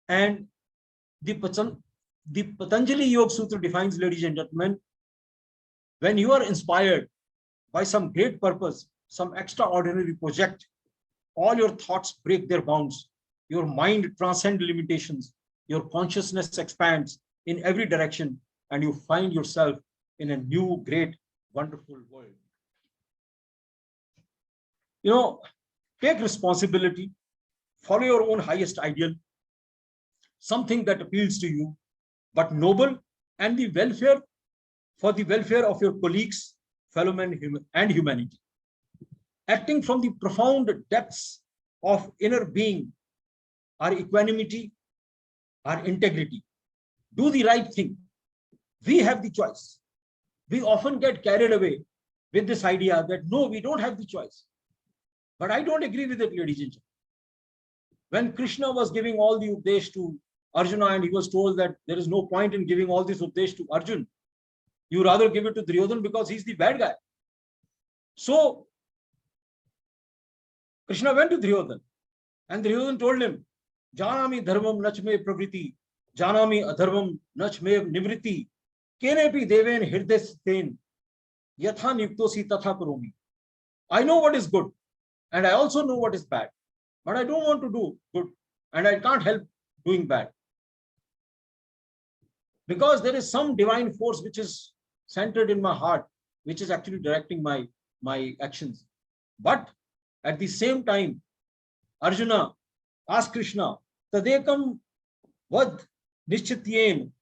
And the Patanjali Yoga Sutra defines, ladies and gentlemen, when you are inspired by some great purpose, some extraordinary project, all your thoughts break their bounds. Your mind transcends limitations. Your consciousness expands in every direction, and you find yourself in a new, great, wonderful world. You know, take responsibility, follow your own highest ideal, something that appeals to you, but noble, and for the welfare of your colleagues, fellow men, and humanity. Acting from the profound depths of inner being, our equanimity, our integrity. Do the right thing. We have the choice. We often get carried away with this idea that no, we don't have the choice. But I don't agree with it, ladies and gentlemen. When Krishna was giving all the Upadesh to Arjuna, and he was told that there is no point in giving all this Upadesh to Arjun, you rather give it to Duryodhana because he's the bad guy. So Krishna went to Duryodhana, and Duryodhana told him, Janami dharmam nachme pravriti, janami adharmam nachme nivriti, kenepi deven hirdesten, Yatha niyuktosi tatha karomi. I know what is good and I also know what is bad, but I don't want to do good and I can't help doing bad. Because there is some divine force which is centered in my heart, which is actually directing my actions. But at the same time, Arjuna asked Krishna, Tadekam vad nishchityen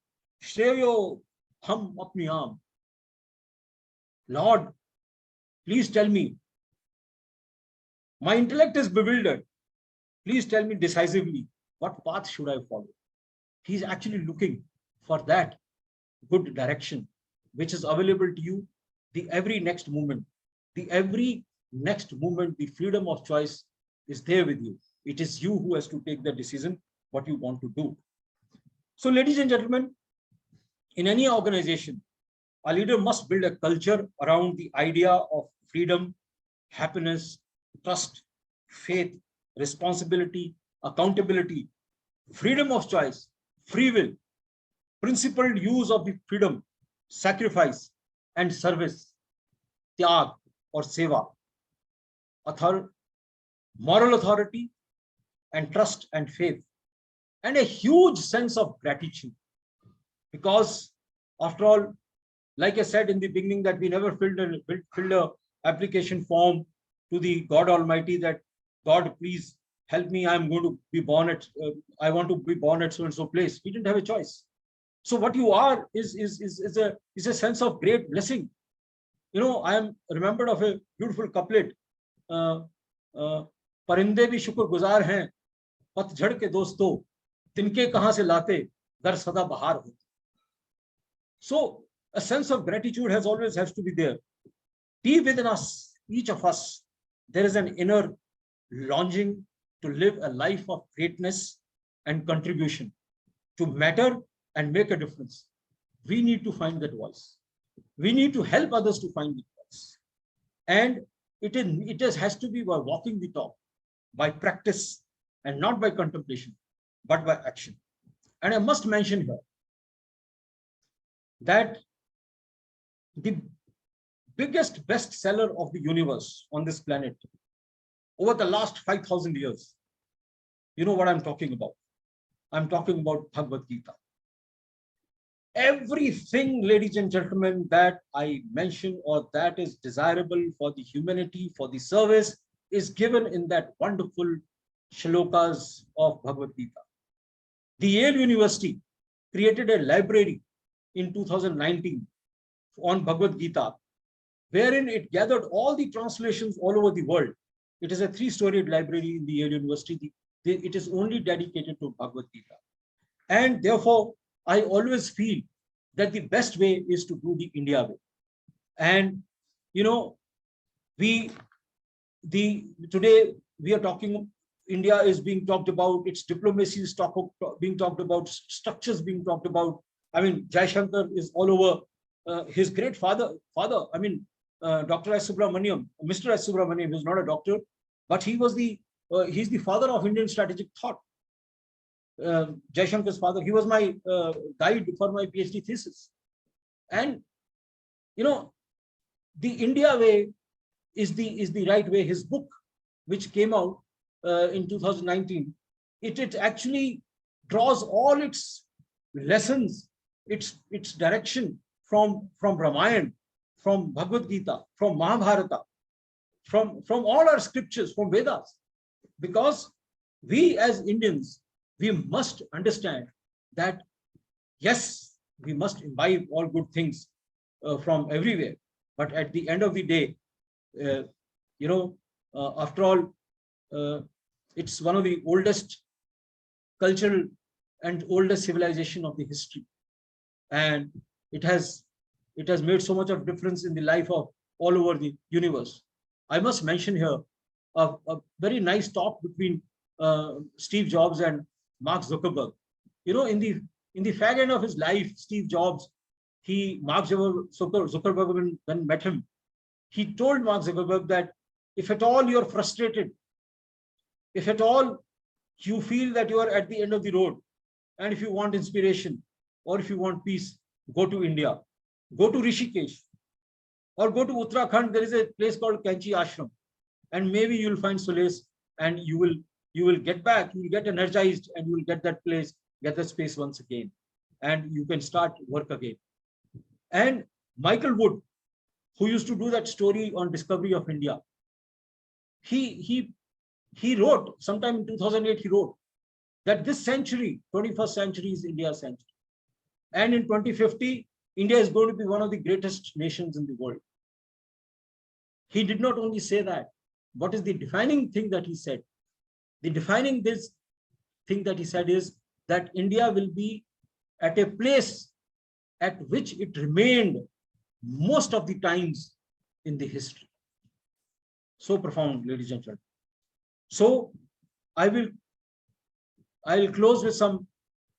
shreyo ham apniyam. Lord, please tell me. My intellect is bewildered. Please tell me decisively, what path should I follow? He's actually looking for that good direction, which is available to you the every next moment. The every next moment, the freedom of choice is there with you. It is you who has to take the decision what you want to do. So, ladies and gentlemen, in any organization, a leader must build a culture around the idea of freedom, happiness, trust, faith, responsibility, accountability, freedom of choice, free will, principled use of the freedom, sacrifice, and service, tyag or seva, moral authority, and trust and faith, and a huge sense of gratitude. Because after all, like I said in the beginning, that we never filled a application form to the God Almighty that God, please help me. I'm going to be born at, I want to be born at so and so place. We didn't have a choice. So what you are is a sense of great blessing. You know, I am remembered of a beautiful couplet. परिंदे भी शुक्रगुजार हैं पतझड़ के दोस्तों तिनके कहां से लाते दर सदा बहार होते. So a sense of gratitude has to be there. Deep within us, each of us, there is an inner longing to live a life of greatness and contribution, to matter and make a difference. We need to find that voice. We need to help others to find the voice. And it has to be by walking the talk, by practice, and not by contemplation, but by action. And I must mention here that the biggest bestseller of the universe on this planet over the last 5,000 years, you know what I'm talking about? I'm talking about Bhagavad Gita. Everything, ladies and gentlemen, that I mention or that is desirable for the humanity, for the service, is given in that wonderful shlokas of Bhagavad Gita. The Yale University created a library in 2019 on Bhagavad Gita, wherein it gathered all the translations all over the world. It is a 3-storied library in the Yale University. It is only dedicated to Bhagavad Gita. And therefore, I always feel that the best way is to do the India way. And, you know, today we are talking, India is being talked about, its diplomacy is being talked about, structures being talked about. I mean, Jaishankar is all over. His great father, Dr. S. Subramaniam, Mr. S. Subramaniam, who is not a doctor, but he was he's the father of Indian strategic thought. Jaishankar's father, he was my guide for my PhD thesis. And, you know, the India way is the right way. His book, which came out in 2019, it actually draws all its lessons, its direction from Ramayana, from Bhagavad Gita, from Mahabharata, from all our scriptures, from Vedas. Because we as Indians, we must understand that, yes, we must imbibe all good things from everywhere. But at the end of the day, you know, after all, it's one of the oldest cultural and oldest civilization of the history. And it has made so much of difference in the life of all over the universe. I must mention here a very nice talk between Steve Jobs and Mark Zuckerberg. You know, in the fag end of his life, Steve Jobs, Mark Zuckerberg, when met him, he told Mark Zuckerberg that if at all you're frustrated, if at all you feel that you are at the end of the road, and if you want inspiration or if you want peace, go to India, go to Rishikesh, or go to Uttarakhand, there is a place called Kanchi Ashram, and maybe you'll find solace, and you will get back, you will get energized, and you will get that place, get the space once again, and you can start work again. And Michael Wood, who used to do that story on discovery of India, he wrote sometime in 2008, he wrote that this century, 21st century, is India's century. And in 2050, India is going to be one of the greatest nations in the world. He did not only say that. What is the defining thing that he said? The defining this thing that he said is that India will be at a place at which it remained most of the times in the history. So profound, ladies and gentlemen. So I will close with some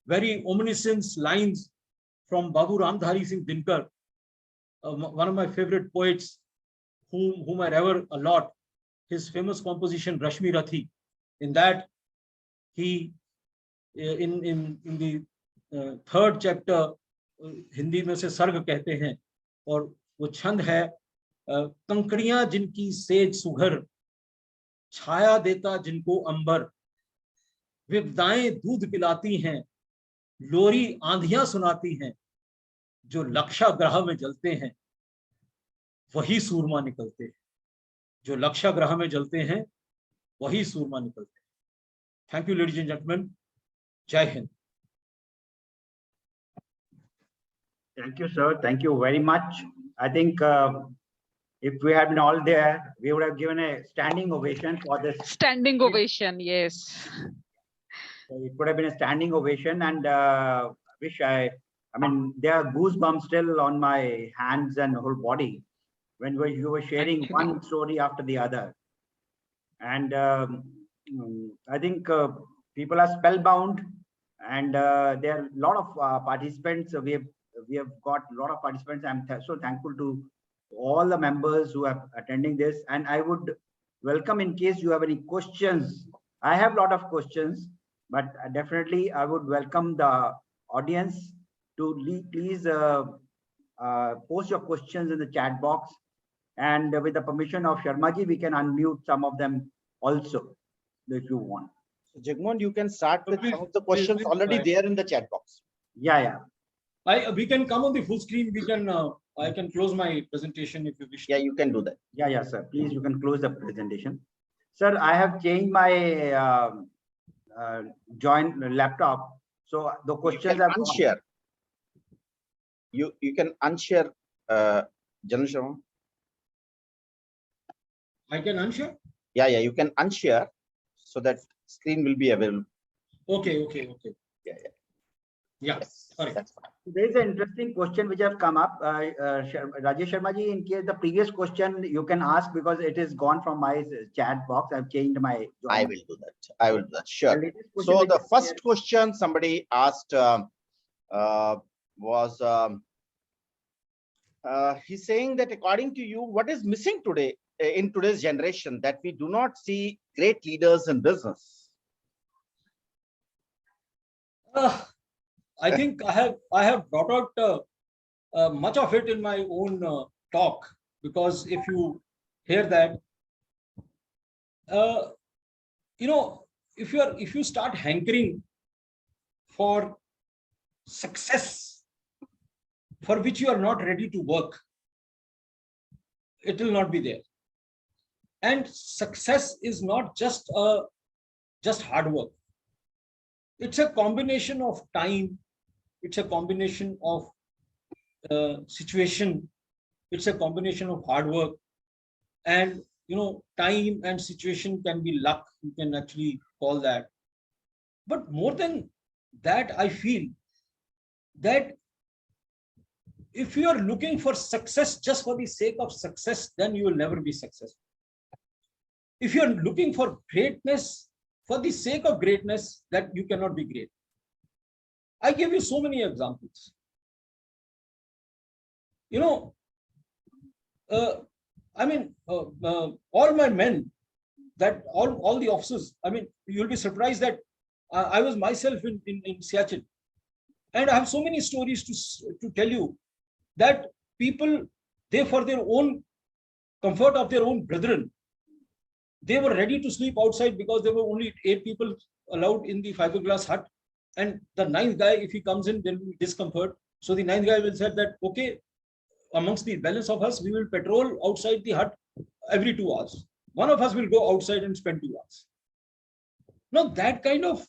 very ominous lines from Babu Ramdhari Singh Dinkar, one of my favorite poets, whom I revere a lot. His famous composition Rashmi Rathi. In that, he in the third chapter, Hindi में से सर्ग कहते हैं, और वो छंद है, कंकड़ियां जिनकी सेज सुघर, छाया देता जिनको अंबर, विपदाएं दूध पिलाती हैं, लोरी आंधियां सुनाती हैं, जो लक्षाग्रह में जलते हैं वही सूरमा निकलते हैं, जो लक्षाग्रह में जलते हैं वही सूरमा निकलते हैं. Thank you, ladies and gentlemen. Jai Hind. Thank you, sir. Thank you very much. I think if we had been all there, we would have given a standing ovation for this. Standing ovation, yes. It would have been a standing ovation, and I mean, there are goosebumps still on my hands and whole body when you were sharing one story after the other. And I think people are spellbound, and there are a lot of participants. We have got a lot of participants. I'm so thankful to all the members who are attending this, and I would welcome in case you have any questions. I have a lot of questions, but definitely I would welcome the audience to please post your questions in the chat box, and with the permission of Sharma ji, we can unmute some of them also if you want. So Jagmohan, you can start with some of the questions already there in the chat box. Yeah. We can come on the full screen. We can. I can close my presentation if you wish. Yeah, you can do that. Yeah, sir. Please, you can close the presentation. Sir, I have changed my join laptop, so the questions are unshare. You can unshare, Janil Sharma. I can unshare. Yeah, you can unshare so that screen will be available. Okay. Yeah. Yes. Sorry. That's fine. There is an interesting question which have come up. Rajesh Sharma ji, in case the previous question you can ask, because it is gone from my chat box. I've changed my. I will do that. Sure. So the first question somebody asked was, he's saying that according to you, what is missing today in today's generation that we do not see great leaders in business? I think I have brought out much of it in my own talk, because if you hear that, if you start hankering for success for which you are not ready to work, it will not be there. And success is not just hard work. It's a combination of time. It's a combination of situation. It's a combination of hard work, and time and situation can be luck. You can actually call that. But more than that, I feel that if you are looking for success just for the sake of success, then you will never be successful. If you are looking for greatness for the sake of greatness, that you cannot be great. I give you so many examples. All my men, that all the officers, you'll be surprised that I was myself in Siachen, and I have so many stories to tell you that people, They, for their own comfort of their own brethren, they were ready to sleep outside because there were only 8 people allowed in the fiberglass hut. And the 9th guy, if he comes in, there will be discomfort. So the 9th guy will say that, okay, amongst the balance of us, we will patrol outside the hut every 2 hours. One of us will go outside and spend 2 hours. Now that kind of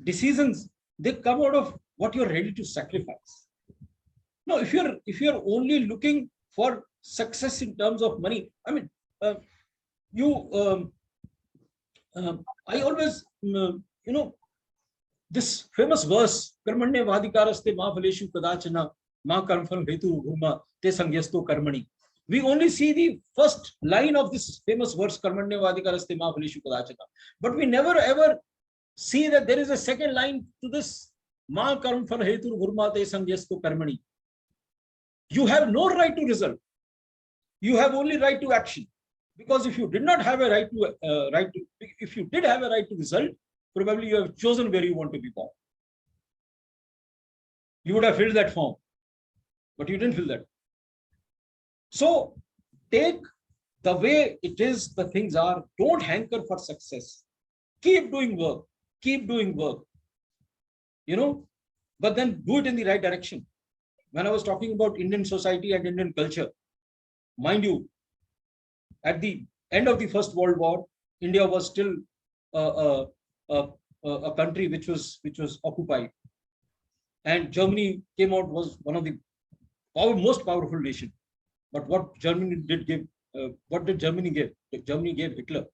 decisions, they come out of what you're ready to sacrifice. Now, if you're only looking for success in terms of money, I mean, I always, this famous verse, Karmanye vadikaraste ma phaleshu kadachana ma karmphal hetu bhuma te sangyasto karmani. We only see the first line of this famous verse, Karmanye vadikaraste ma phaleshu kadachana. But we never ever see that there is a second line to this, ma karmphal hetu bhuma te sangyasto karmani. You have no right to result. You have only right to action. Because if you did not have a right to, if you did have a right to result, probably you have chosen where you want to be born. You would have filled that form, but you didn't fill that. So take the way it is, the things are. Don't hanker for success. Keep doing work. Keep doing work. But then do it in the right direction. When I was talking about Indian society and Indian culture, mind you, at the end of the First World War, India was still a country which was occupied, and Germany came out, was one of the most powerful nation. But what Germany did give, what did Germany give? Germany gave Hitler,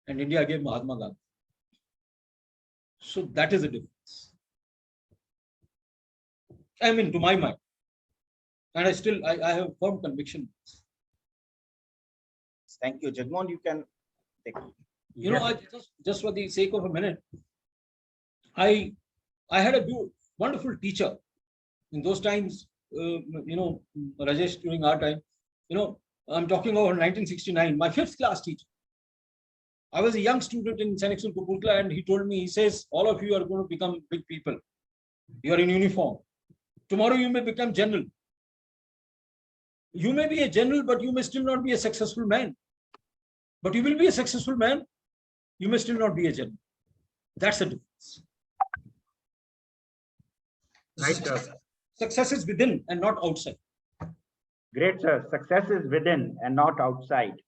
and India gave Mahatma Gandhi. So that is a difference. I mean, to my mind, and I have firm conviction. Thank you, Jagmohan. You can take. I just for the sake of a minute, I had a wonderful teacher in those times. Rajesh, during our time, I'm talking about 1969. My 5th class teacher. I was a young student in Senexul Kapurthala, and he told me, he says, all of you are going to become big people. You are in uniform. Tomorrow you may become general. You may be a general, but you may still not be a successful man. But you will be a successful man. You may still not be a general. That's the difference. Right, sir. Success is within and not outside. Great, sir. Success is within and not outside.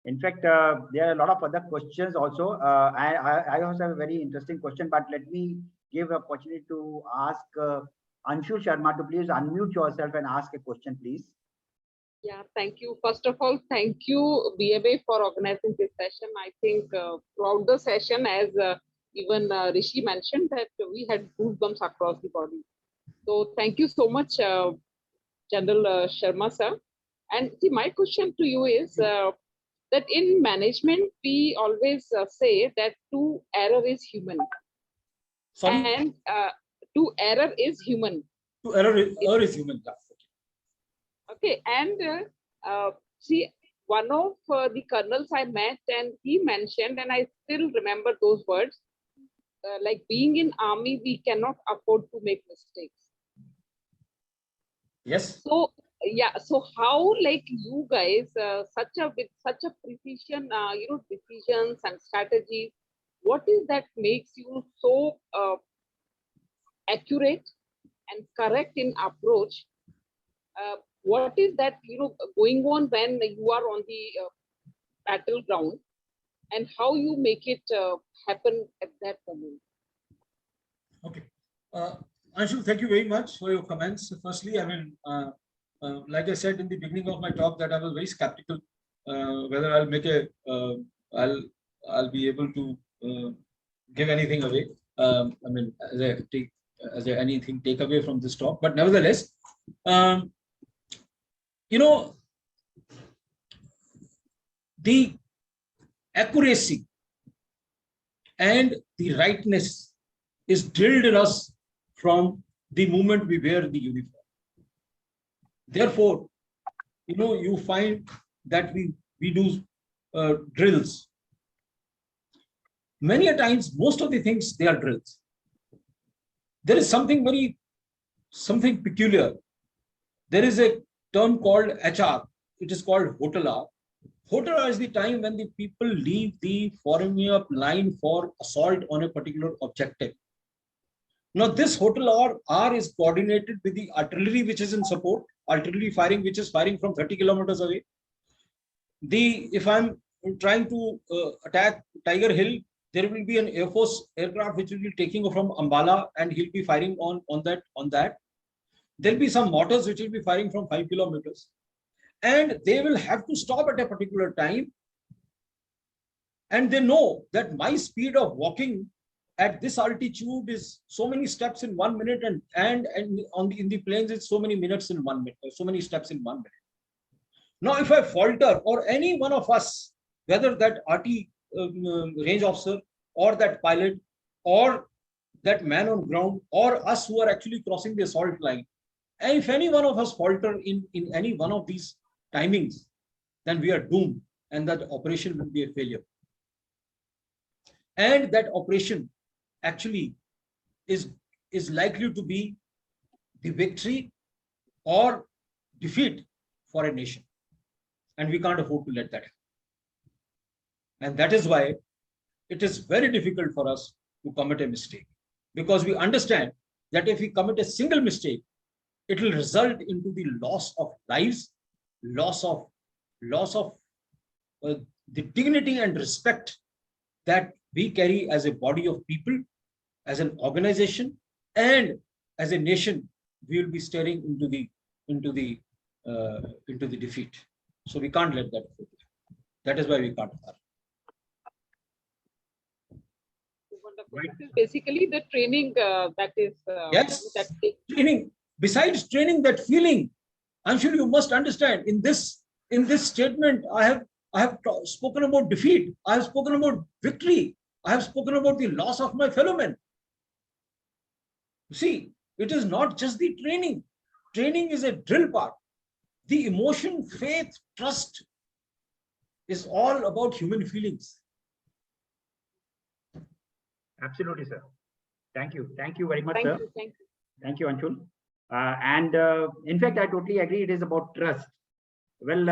In fact, there are a lot of other questions also. I also have a very interesting question, but let me give an opportunity to ask Anshu Sharma to please unmute yourself and ask a question, please. Yeah, thank you. First of all, thank you, BABA, for organizing this session. I think throughout the session, as even Rishi mentioned, that we had goosebumps across the body. So thank you so much, General Sharma, sir. And see, my question to you is that in management, we always say that to error is human. Sorry? And to error is human. To error is human. Okay, and see, one of the colonels I met, and he mentioned, and I still remember those words, like being in army, we cannot afford to make mistakes. Yes. So yeah, so how, like, you guys, with such a precision, decisions and strategies, what is that makes you so accurate and correct in approach? What is that going on when you are on the battleground, and how you make it happen at that moment? Okay. Anshu, thank you very much for your comments. Firstly, I mean, like I said in the beginning of my talk, that I was very skeptical whether I'll make I'll be able to give anything away. I mean, anything take away from this talk, but nevertheless, the accuracy and the rightness is drilled in us from the moment we wear the uniform. Therefore, you find that we do drills. Many a times, most of the things, they are drills. There is something peculiar There is a term called HR. It is called hotel hour. Hotel hour is the time when the people leave the forming up line for assault on a particular objective. Now, this hotel hour is coordinated with the artillery which is in support, artillery firing which is firing from 30 kilometers away. If I'm trying to attack Tiger Hill, there will be an Air Force aircraft which will be taking off from Ambala, and he'll be firing on that. There'll be some mortars which will be firing from 5 kilometers. And they will have to stop at a particular time. And they know that my speed of walking at this altitude is so many steps in 1 minute, and in the plains it's so many minutes in 1 minute, so many steps in 1 minute. Now, if I falter, or any one of us, whether that RT range officer or that pilot or that man on ground or us who are actually crossing the assault line, and if any one of us falter in any one of these timings, then we are doomed, and that operation will be a failure. And that operation actually is likely to be the victory or defeat for a nation. And we can't afford to let that happen. And that is why it is very difficult for us to commit a mistake, because we understand that if we commit a single mistake, it will result into the loss of lives, loss of the dignity and respect that we carry as a body of people, as an organization, and as a nation. We will be staring into the defeat. So we can't let that happen. That is why we can't. Right. Basically, the training that is yes, training. Besides training, that feeling, Anshul, you must understand. In this statement, I have spoken about defeat. I have spoken about victory. I have spoken about the loss of my fellow men. See, it is not just the training. Training is a drill part. The emotion, faith, trust is all about human feelings. Absolutely, sir. Thank you. Thank you very much, sir. Thank Thank you. you, Anshul. In fact, I totally agree. It is about trust. Well,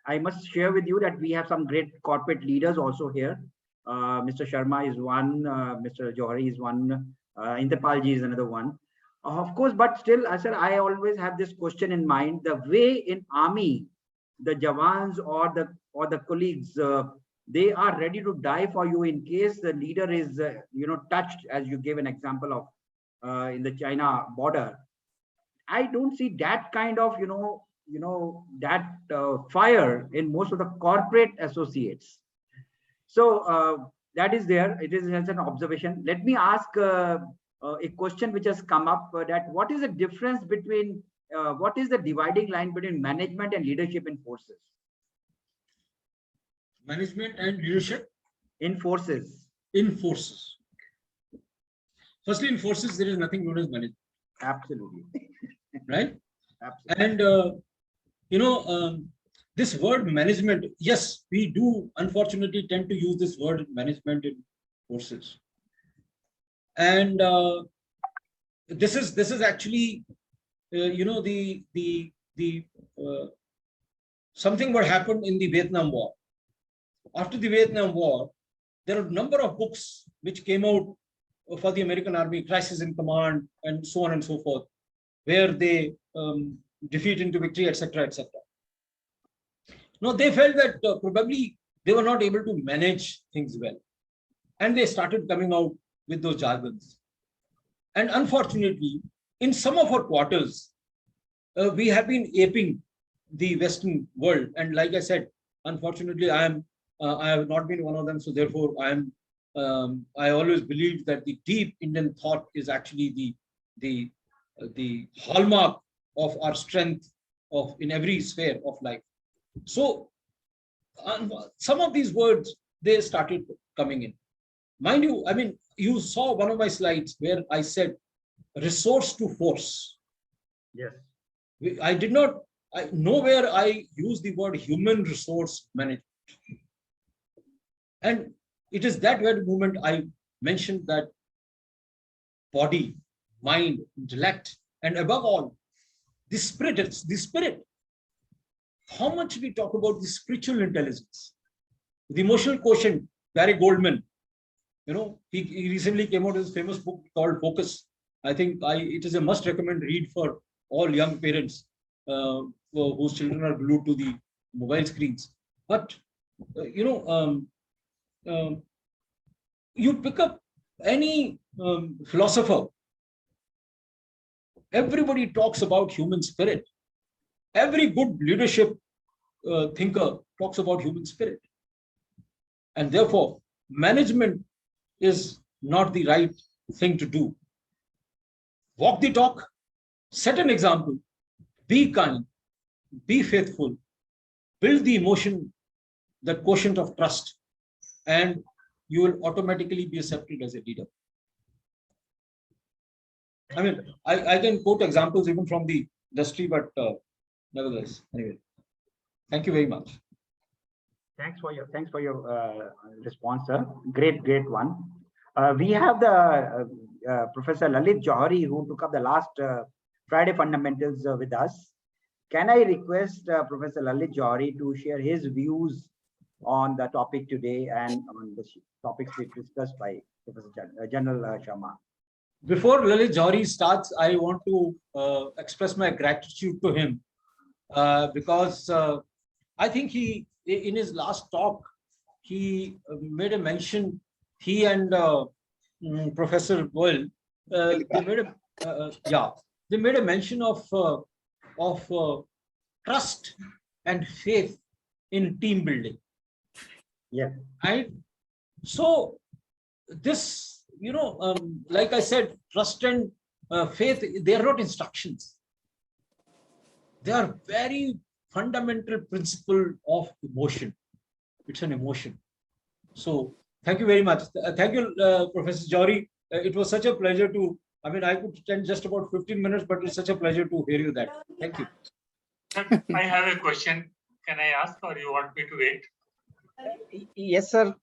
I must share with you that we have some great corporate leaders also here. Mr. Sharma is one, Mr. Johari is one, Inderpalji is another one. Of course, but still, sir, I always have this question in mind: the way in army, the Jawans or the colleagues, they are ready to die for you in case the leader is, touched, as you gave an example of in the China border. I don't see that kind of, fire in most of the corporate associates. So that is there. It is as an observation. Let me ask a question which has come up, that what is the difference between, what is the dividing line between management and leadership in forces? Management and leadership in forces. In forces. Firstly, in forces, there is nothing known as management. Absolutely. Right? Absolutely. And, this word management, yes, we do unfortunately tend to use this word management in forces. And this is actually, something what happened in the Vietnam War. After the Vietnam War, there are a number of books which came out for the American Army, Crisis in Command, and so on and so forth, where they defeat into victory, etc., etc. Now, they felt that probably they were not able to manage things well. And they started coming out with those jargons. And unfortunately, in some of our quarters, we have been aping the Western world. And like I said, unfortunately, I have not been one of them. So therefore, I always believe that the deep Indian thought is actually the hallmark of our strength in every sphere of life. So some of these words, they started coming in. Mind you, I mean, you saw one of my slides where I said resource to force. Yes. Nowhere I use the word human resource management. And it is that very moment I mentioned that body, mind, intellect, and above all, The spirit, it's the spirit. How much we talk about the spiritual intelligence, the emotional quotient. Barry Goldman, he recently came out with his famous book called Focus. I think it is a must recommend read for all young parents whose children are glued to the mobile screens. But you pick up any philosopher, everybody talks about human spirit. Every good leadership thinker talks about human spirit. And therefore, management is not the right thing to do. Walk the talk, set an example, be kind, be faithful, build the emotion, the quotient of trust, and you will automatically be accepted as a leader. I mean, I can quote examples even from the industry, but nevertheless, anyway, thank you very much. Thanks for your response, sir. Great one. We have the Professor Lalit Johari, who took up the last Friday fundamentals with us. Can I request Professor Lalit Johari to share his views on the topic today and on the topics we discussed by Professor General Sharma? Before Lalit Johari starts, I want to express my gratitude to him because I think he, in his last talk, he made a mention, he and Professor Boyle, they made a mention of trust and faith in team building. Yeah. And so this, like I said, trust and faith, they are not instructions. They are very fundamental principle of emotion. It's an emotion. So thank you very much. Thank you, Professor Johari. It was such a pleasure to, I could spend just about 15 minutes, but it's such a pleasure to hear you that. Thank you. I have a question. Can I ask, or you want me to wait? Yes, sir.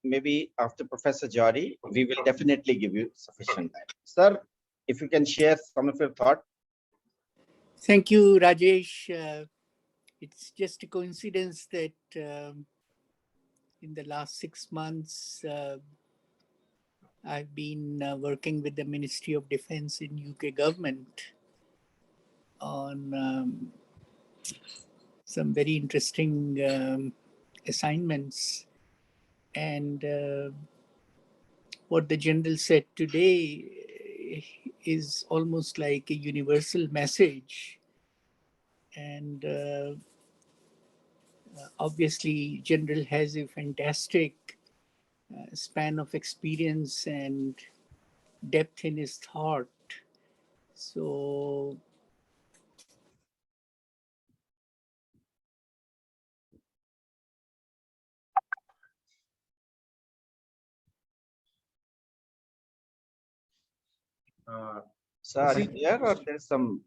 Maybe after Professor Johari, we will definitely give you sufficient time. Sir, if you can share some of your thoughts. Thank you, Rajesh. It's just a coincidence that in the last 6 months, I've been working with the Ministry of Defense in UK government on some very interesting assignments. And what the General said today is almost like a universal message. And obviously, General has a fantastic span of experience and depth in his thought. So Sir, are you there, or there's some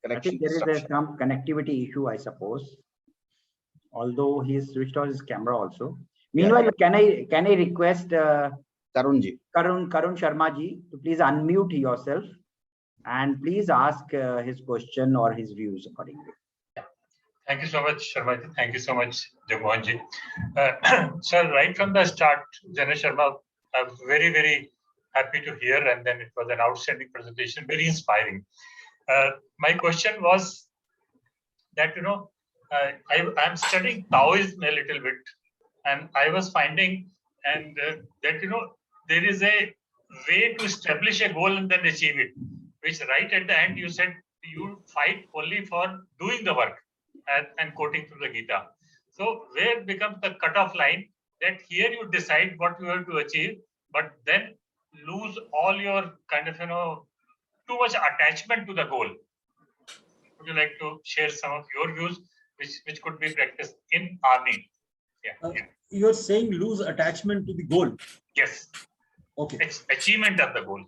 connection? I think there is some connectivity issue, I suppose. Although he's switched on his camera also. Meanwhile, can I request Karunji. Karun Sharma ji to please unmute yourself and please ask his question or his views accordingly. Thank you so much, Sharma ji. Thank you so much, Jagmohan ji. Sir, right from the start, General Sharma, I'm very, very happy to hear, and then it was an outstanding presentation, very inspiring. My question was that, I'm studying Taoism a little bit, and I was finding that, there is a way to establish a goal and then achieve it, which right at the end, you said you fight only for doing the work and quoting from the Gita. So where becomes the cutoff line that here you decide what you have to achieve, but then lose all your kind of, too much attachment to the goal. Would you like to share some of your views, which could be practiced in army? Yeah. You're saying lose attachment to the goal? Yes. Okay. It's achievement of the goal.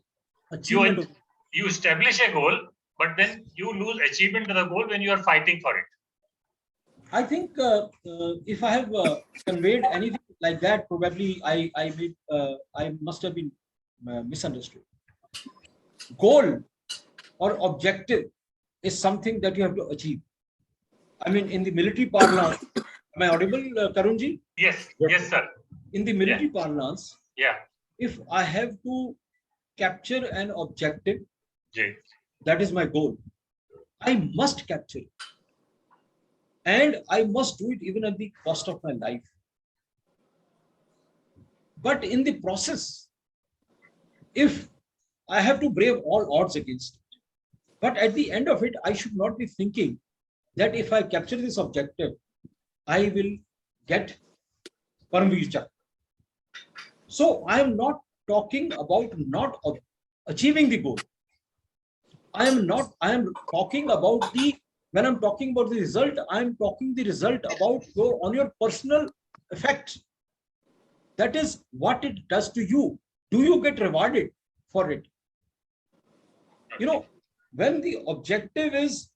You establish a goal, but then you lose achievement of the goal when you are fighting for it. I think if I have conveyed anything like that, probably I must have been misunderstood. Goal or objective is something that you have to achieve. I mean, in the military parlance, am I audible, Karunji? Yes, yes, sir. In the military parlance, Yeah. if I have to capture an objective, Jay. that is my goal. I must capture it. And I must do it even at the cost of my life. But in the process, if I have to brave all odds against it, but at the end of it, I should not be thinking that if I capture this objective, I will get Paramveer Chakra. So I am not talking about not achieving the goal. I am talking about when I'm talking about the result, I am talking the result about on your personal effect. That is what it does to you. Do you get rewarded for it? You know, when the objective is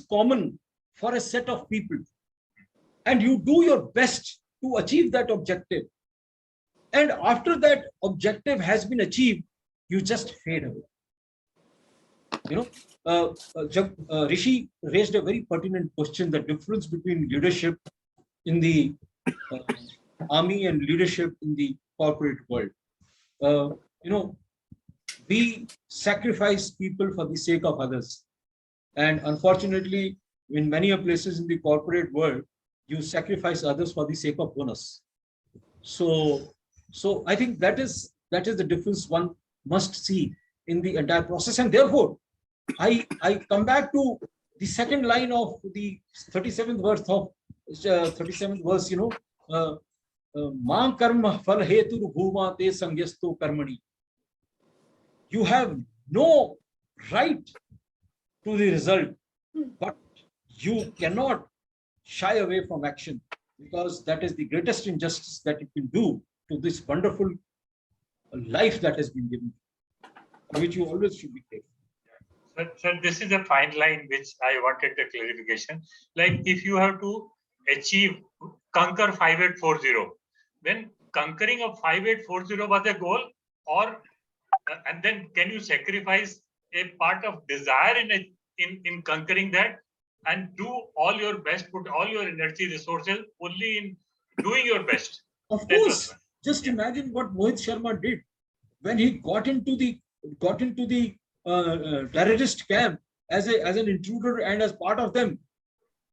common for a set of people, and you do your best to achieve that objective, and after that objective has been achieved, you just fade away. You know, Rishi raised a very pertinent question: the difference between leadership in the army and leadership in the corporate world. You know, we sacrifice people for the sake of others, and unfortunately, in many places in the corporate world, you sacrifice others for the sake of bonus. So I think that is the difference one must see in the entire process. And therefore, I come back to the second line of the 37th verse of 37th verse. You know, Ma karma phal hetu bhuma te sangyasto karmani. You have no right to the result, but you cannot shy away from action, because that is the greatest injustice that you can do to this wonderful life that has been given, which you always should be taking. Sir, this is a fine line which I wanted a clarification. Like, if you have to conquer 5840, then conquering of 5840 was a goal, or and then can you sacrifice a part of desire in conquering that, and do all your best, put all your energy, resources only in doing your best? Of course, just imagine what Mohit Sharma did when he got into the terrorist camp as an intruder and as part of them.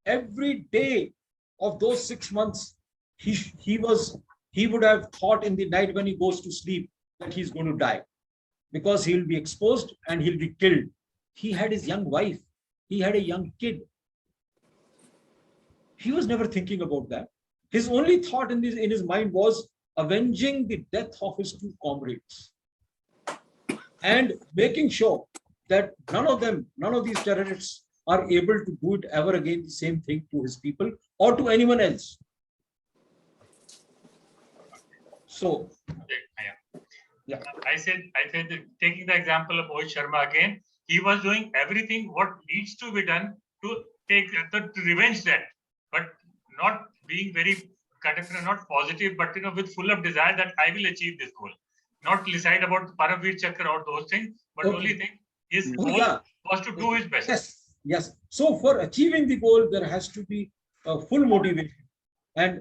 Every day of those 6 months, he would have thought in the night when he goes to sleep that he's going to die, because he will be exposed and he'll be killed. He had his young wife, he had a young kid. He was never thinking about that. His only thought in his mind was avenging the death of his 2 comrades and making sure that none of these terrorists are able to do it ever again, the same thing to his people or to anyone else. So, yeah, I said taking the example of Mohit Sharma again, he was doing everything what needs to be done to revenge that, but not being very not positive, but with full of desire that I will achieve this goal. Not decide about the Paramveer Chakra or those things, but only thing his goal was to do his best. Yes. So for achieving the goal, there has to be a full motivation, and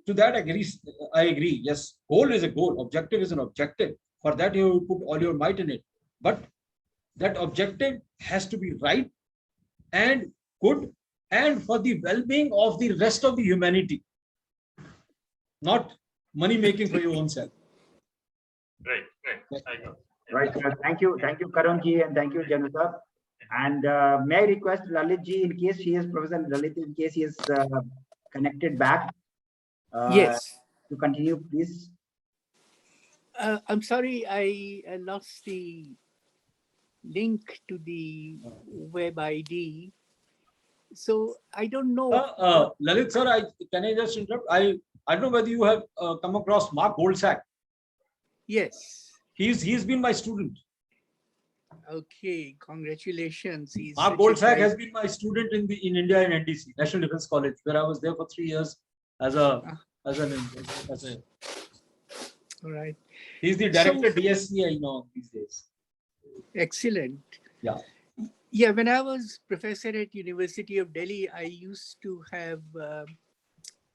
to that I agree. Yes, goal is a goal, objective is an objective. For that, you put all your might in it. But that objective has to be right and good, and for the well-being of the rest of the humanity, not money making for your own self. Right. I know. Right, sir. Thank you, Karunji, and thank you, Janata. And may I request Lalitji, in case he is Professor Lalit, in case he is connected back. Yes. To continue, please. I'm sorry, I lost the link to the web ID. So I don't know. Lalit sir, can I just interrupt? I don't know whether you have come across Mark Goldsack. Yes. He's been my student. Okay, congratulations. Mark Goldsack has been my student in India in NDC, National Defense College, where I was there for 3 years as a. All right. He's the director DSC, I know, these days. Excellent. Yeah. Yeah, when I was professor at University of Delhi, I used to have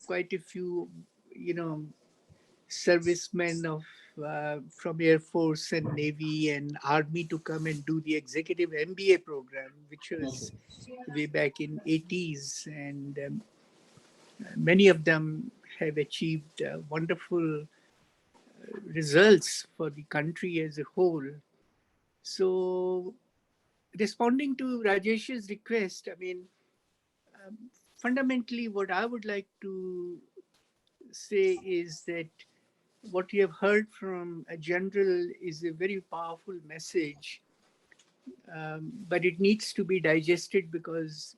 quite a few, servicemen of from Air Force and Navy and Army to come and do the executive MBA program, which was way back in 80s, and many of them have achieved wonderful results for the country as a whole. So, responding to Rajesh's request, I mean, fundamentally, what I would like to say is that what you have heard from a general is a very powerful message, but it needs to be digested because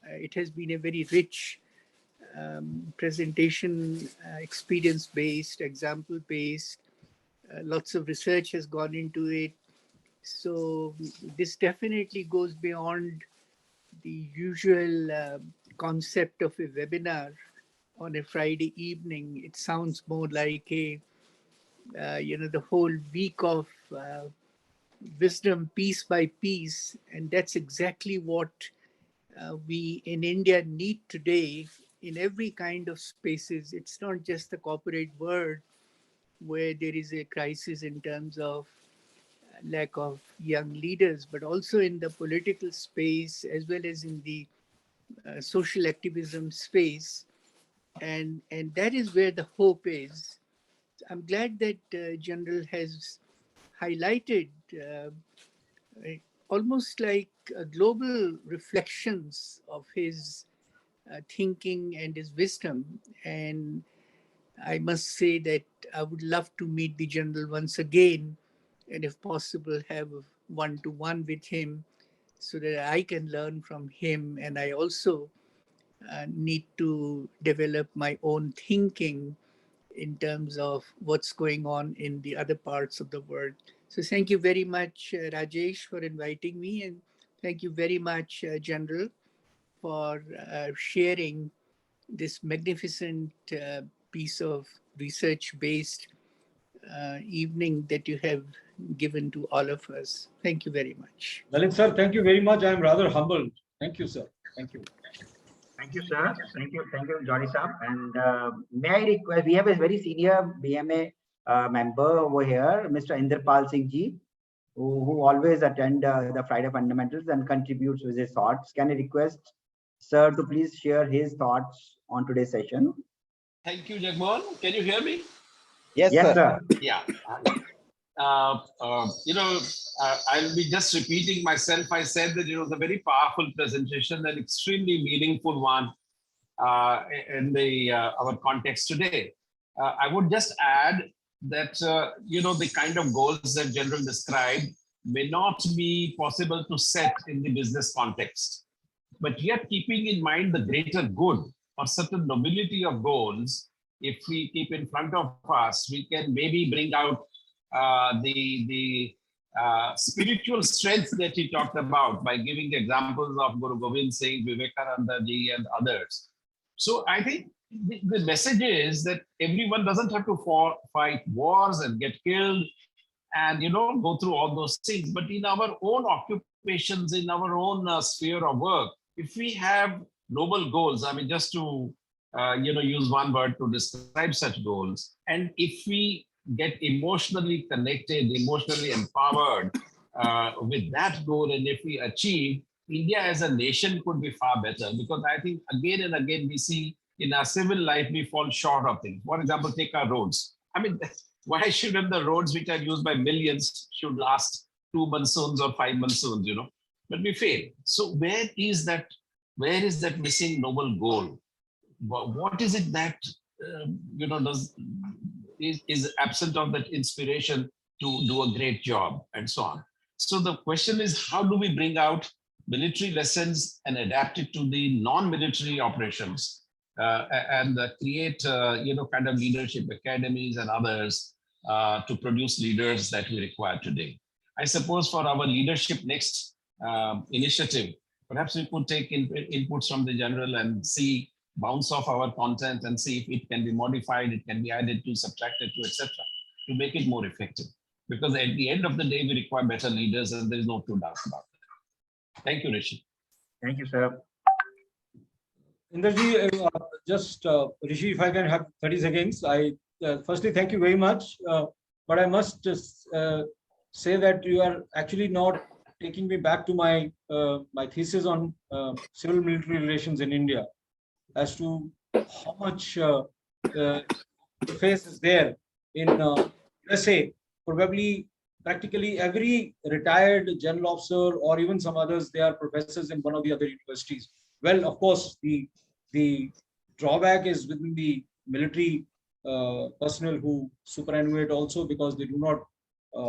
it has been a very rich presentation, experience based, example based. Lots of research has gone into it. So, this definitely goes beyond the usual concept of a webinar on a Friday evening. It sounds more like the whole week of wisdom piece by piece. And that's exactly what we in India need today in every kind of spaces. It's not just the corporate world where there is a crisis in terms of lack of young leaders, but also in the political space as well as in the social activism space. And that is where the hope is. I'm glad that General has highlighted almost like global reflections of his thinking and his wisdom. And I must say that I would love to meet the General once again, and if possible, have one-to-one with him so that I can learn from him. And I also need to develop my own thinking in terms of what's going on in the other parts of the world. So thank you very much, Rajesh, for inviting me. And thank you very much, General, for sharing this magnificent piece of research-based evening that you have given to all of us. Thank you very much. Lalit sir, thank you very much. I am rather humbled. Thank you, sir. Thank you. Thank you, sir. Thank you, Johnny Saab. And may I request, we have a very senior BMA member over here, Mr. Inderpal Singh Ji, who always attend the Friday Fundamentals and contributes with his thoughts. Can I request, sir, to please share his thoughts on today's session? Thank you, Jagmohan. Can you hear me? Yes, sir. Yeah. I'll be just repeating myself. I said that it was a very powerful presentation, an extremely meaningful one in our context today. I would just add that, the kind of goals that General described may not be possible to set in the business context. But yet, keeping in mind the greater good or certain nobility of goals, if we keep in front of us, we can maybe bring out the spiritual strength that he talked about by giving examples of Guru Gobind Singh, Vivekananda Ji, and others. So I think the message is that everyone doesn't have to fight wars and get killed and go through all those things. But in our own occupations, in our own sphere of work, if we have noble goals, I mean, just to use one word to describe such goals, and if we get emotionally connected, emotionally empowered with that goal, and if we achieve, India as a nation could be far better. Because I think again and again we see in our civil life we fall short of things. For example, take our roads. I mean, why shouldn't the roads which are used by millions should last 2 monsoons or 5 monsoons, But we fail. So where is that missing noble goal? What is it that is absent of that inspiration to do a great job and so on? So the question is, how do we bring out military lessons and adapt it to the non-military operations and create kind of leadership academies and others to produce leaders that we require today? I suppose for our Leadership Next initiative, perhaps we could take inputs from the General and bounce off our content and see if it can be modified, it can be added to, subtracted to, etc., to make it more effective. Because at the end of the day, we require better leaders, and there is no two doubts about it. Thank you, Rishi. Thank you, sir. Inderji, just Rishi, if I can have 30 seconds. I firstly thank you very much, but I must just say that you are actually not taking me back to my my thesis on civil military relations in India, as to how much interface is there in USA. Probably practically every retired general officer or even some others, they are professors in one of the other universities. Well, of course, the drawback is within the military personnel who superannuate also, because they do not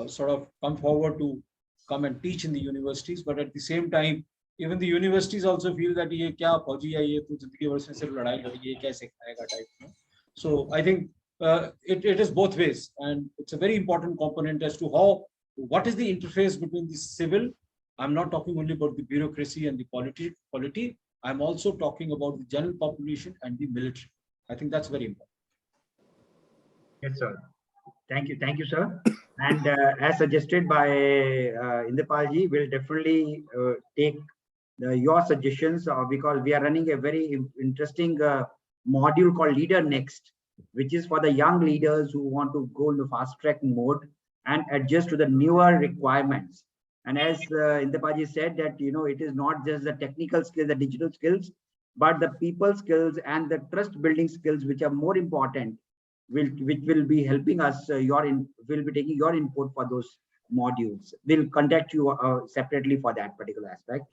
sort of come forward to come and teach in the universities. But at the same time, even the universities also feel that ye kya fauji hai, ye to zindagi bhar se sirf ladai ladi, ye kaise khayega type. You know? So I think it is both ways, and it's a very important component as to what is the interface between the civil. I'm not talking only about the bureaucracy and the polity. I'm also talking about the general population and the military. I think that's very important. Yes, sir. Thank you, sir. And as suggested by Inderpalji, we'll definitely take your suggestions, because we are running a very interesting module called Leader Next, which is for the young leaders who want to go into fast track mode and adjust to the newer requirements. And as Inderpalji said, that it is not just the technical skills, the digital skills, but the people skills and the trust building skills, which are more important, which will be helping us. We'll be taking your input for those modules. We'll contact you separately for that particular aspect.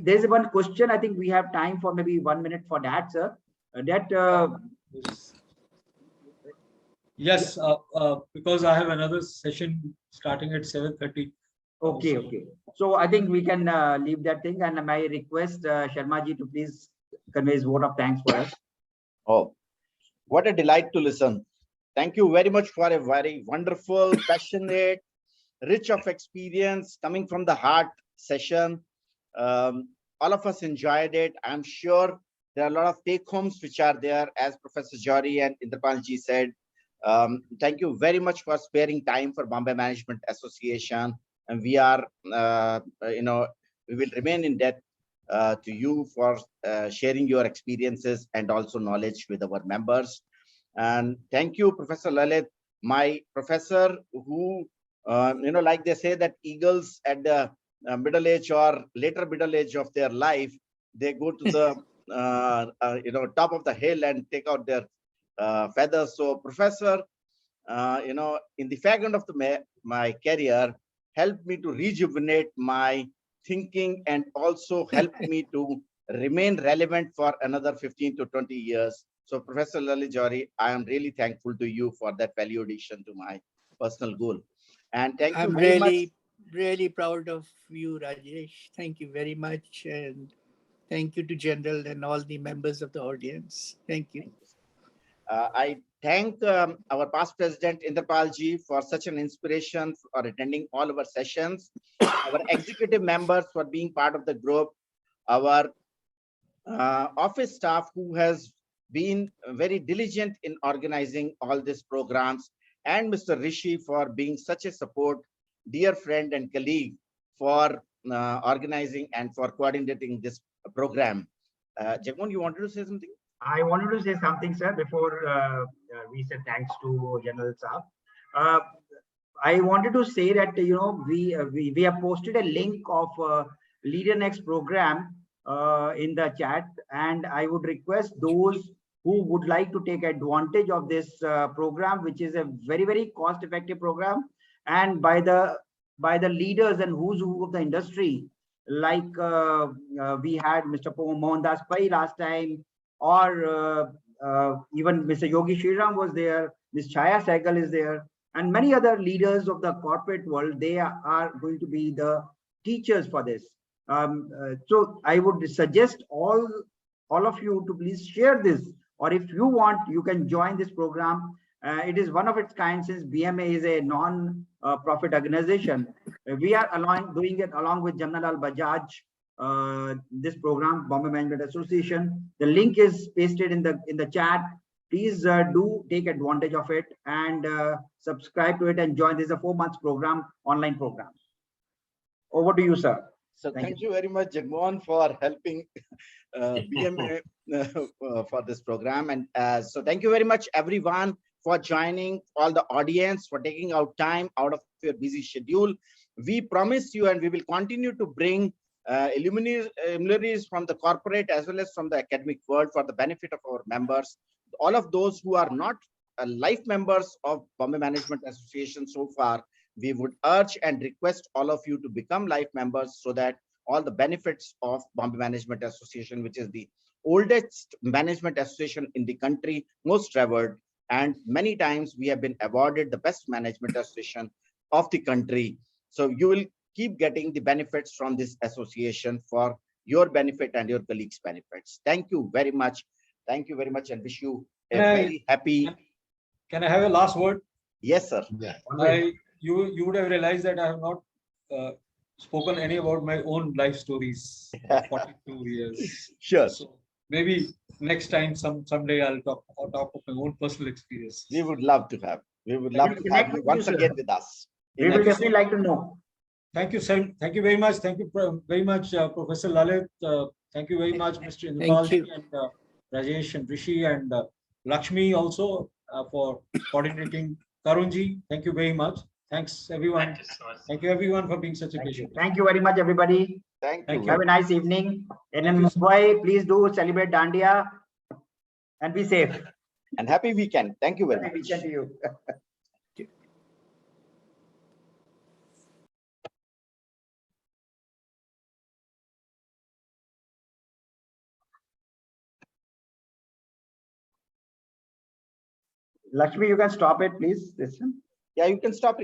There's one question. I think we have time for maybe 1 minute for that, sir. Yes, because I have another session starting at 7:30. Okay. So I think we can leave that thing, and my request, Sharma ji, to please convey his vote of thanks for us. Oh, what a delight to listen. Thank you very much for a very wonderful, passionate, rich of experience, coming from the heart session. All of us enjoyed it. I'm sure there are a lot of take-homes which are there, as Professor Jory and Inderpalji said. Thank you very much for sparing time for Bombay Management Association. And we are, we will remain in debt to you for sharing your experiences and also knowledge with our members. And thank you, Professor Lalit, my professor, who, like they say that eagles at the middle age or later middle age of their life, they go to the, top of the hill and take out their feathers. So Professor, in the fag end of my career, helped me to rejuvenate my thinking and also helped me to remain relevant for another 15 to 20 years. So Professor Lalit Jory, I am really thankful to you for that value addition to my personal goal. And thank you very much. I'm really proud of you, Rajesh. Thank you very much. And thank you to General and all the members of the audience. Thank you. I thank our past president Inderpalji for such an inspiration for attending all our sessions, our executive members for being part of the group, our office staff who has been very diligent in organizing all these programs, and Mr. Rishi for being such a support, dear friend and colleague for organizing and for coordinating this program. Jagmohan, you wanted to say something? I wanted to say something, sir, before we say thanks to General Saab. I wanted to say that, we have posted a link of Leader Next program in the chat, and I would request those who would like to take advantage of this program, which is a very, very cost-effective program, and by the leaders and who's who of the industry, like we had Mr. Mohandas Pai last time, or even Mr. Yogi Shriram was there, Ms. Chaya Sehgal is there, and many other leaders of the corporate world. They are going to be the teachers for this. So I would suggest all of you to please share this, or if you want, you can join this program. It is one of its kind, since BMA is a non-profit organization. We are doing it along with Jamnalal Bajaj. This program, Bombay Management Association. The link is pasted in the chat. Please do take advantage of it and subscribe to it and join. This is a 4 months program, online program. Over to you, sir. So thank you very much, Jagmohan, for helping BMA for this program. And so thank you very much, everyone, for joining, all the audience, for taking out time out of your busy schedule. We promise you, and we will continue to bring luminaries from the corporate as well as from the academic world for the benefit of our members. All of those who are not life members of Bombay Management Association so far, we would urge and request all of you to become life members so that all the benefits of Bombay Management Association, which is the oldest management association in the country, most revered, and many times we have been awarded the best management association of the country. So you will keep getting the benefits from this association for your benefit and your colleagues' benefits. Thank you very much. Thank you very much, and wish you a very happy. Can I have a last word? Yes, sir. Yeah. You would have realized that I have not spoken any about my own life stories of 42 years. Sure. So maybe next time, someday I'll talk of my own personal experience. We would love to have. We would love to have you once again with us. We will definitely like to know. Thank you, sir. Thank you very much. Thank you very much, Professor Lalit. Thank you very much, Mr. Indipalji and Rajesh and Rishi and Lakshmi also for coordinating. Karunji, thank you very much. Thanks, everyone. Thank you so much. Thank you, everyone, for being such a patient. Thank you very much, everybody. Thank you. Have a nice evening. And in Mumbai, please do celebrate Dandiya and be safe. And happy weekend. Thank you very much. Happy weekend to you. Lakshmi, you can stop it, please. Listen. Yeah, you can stop it.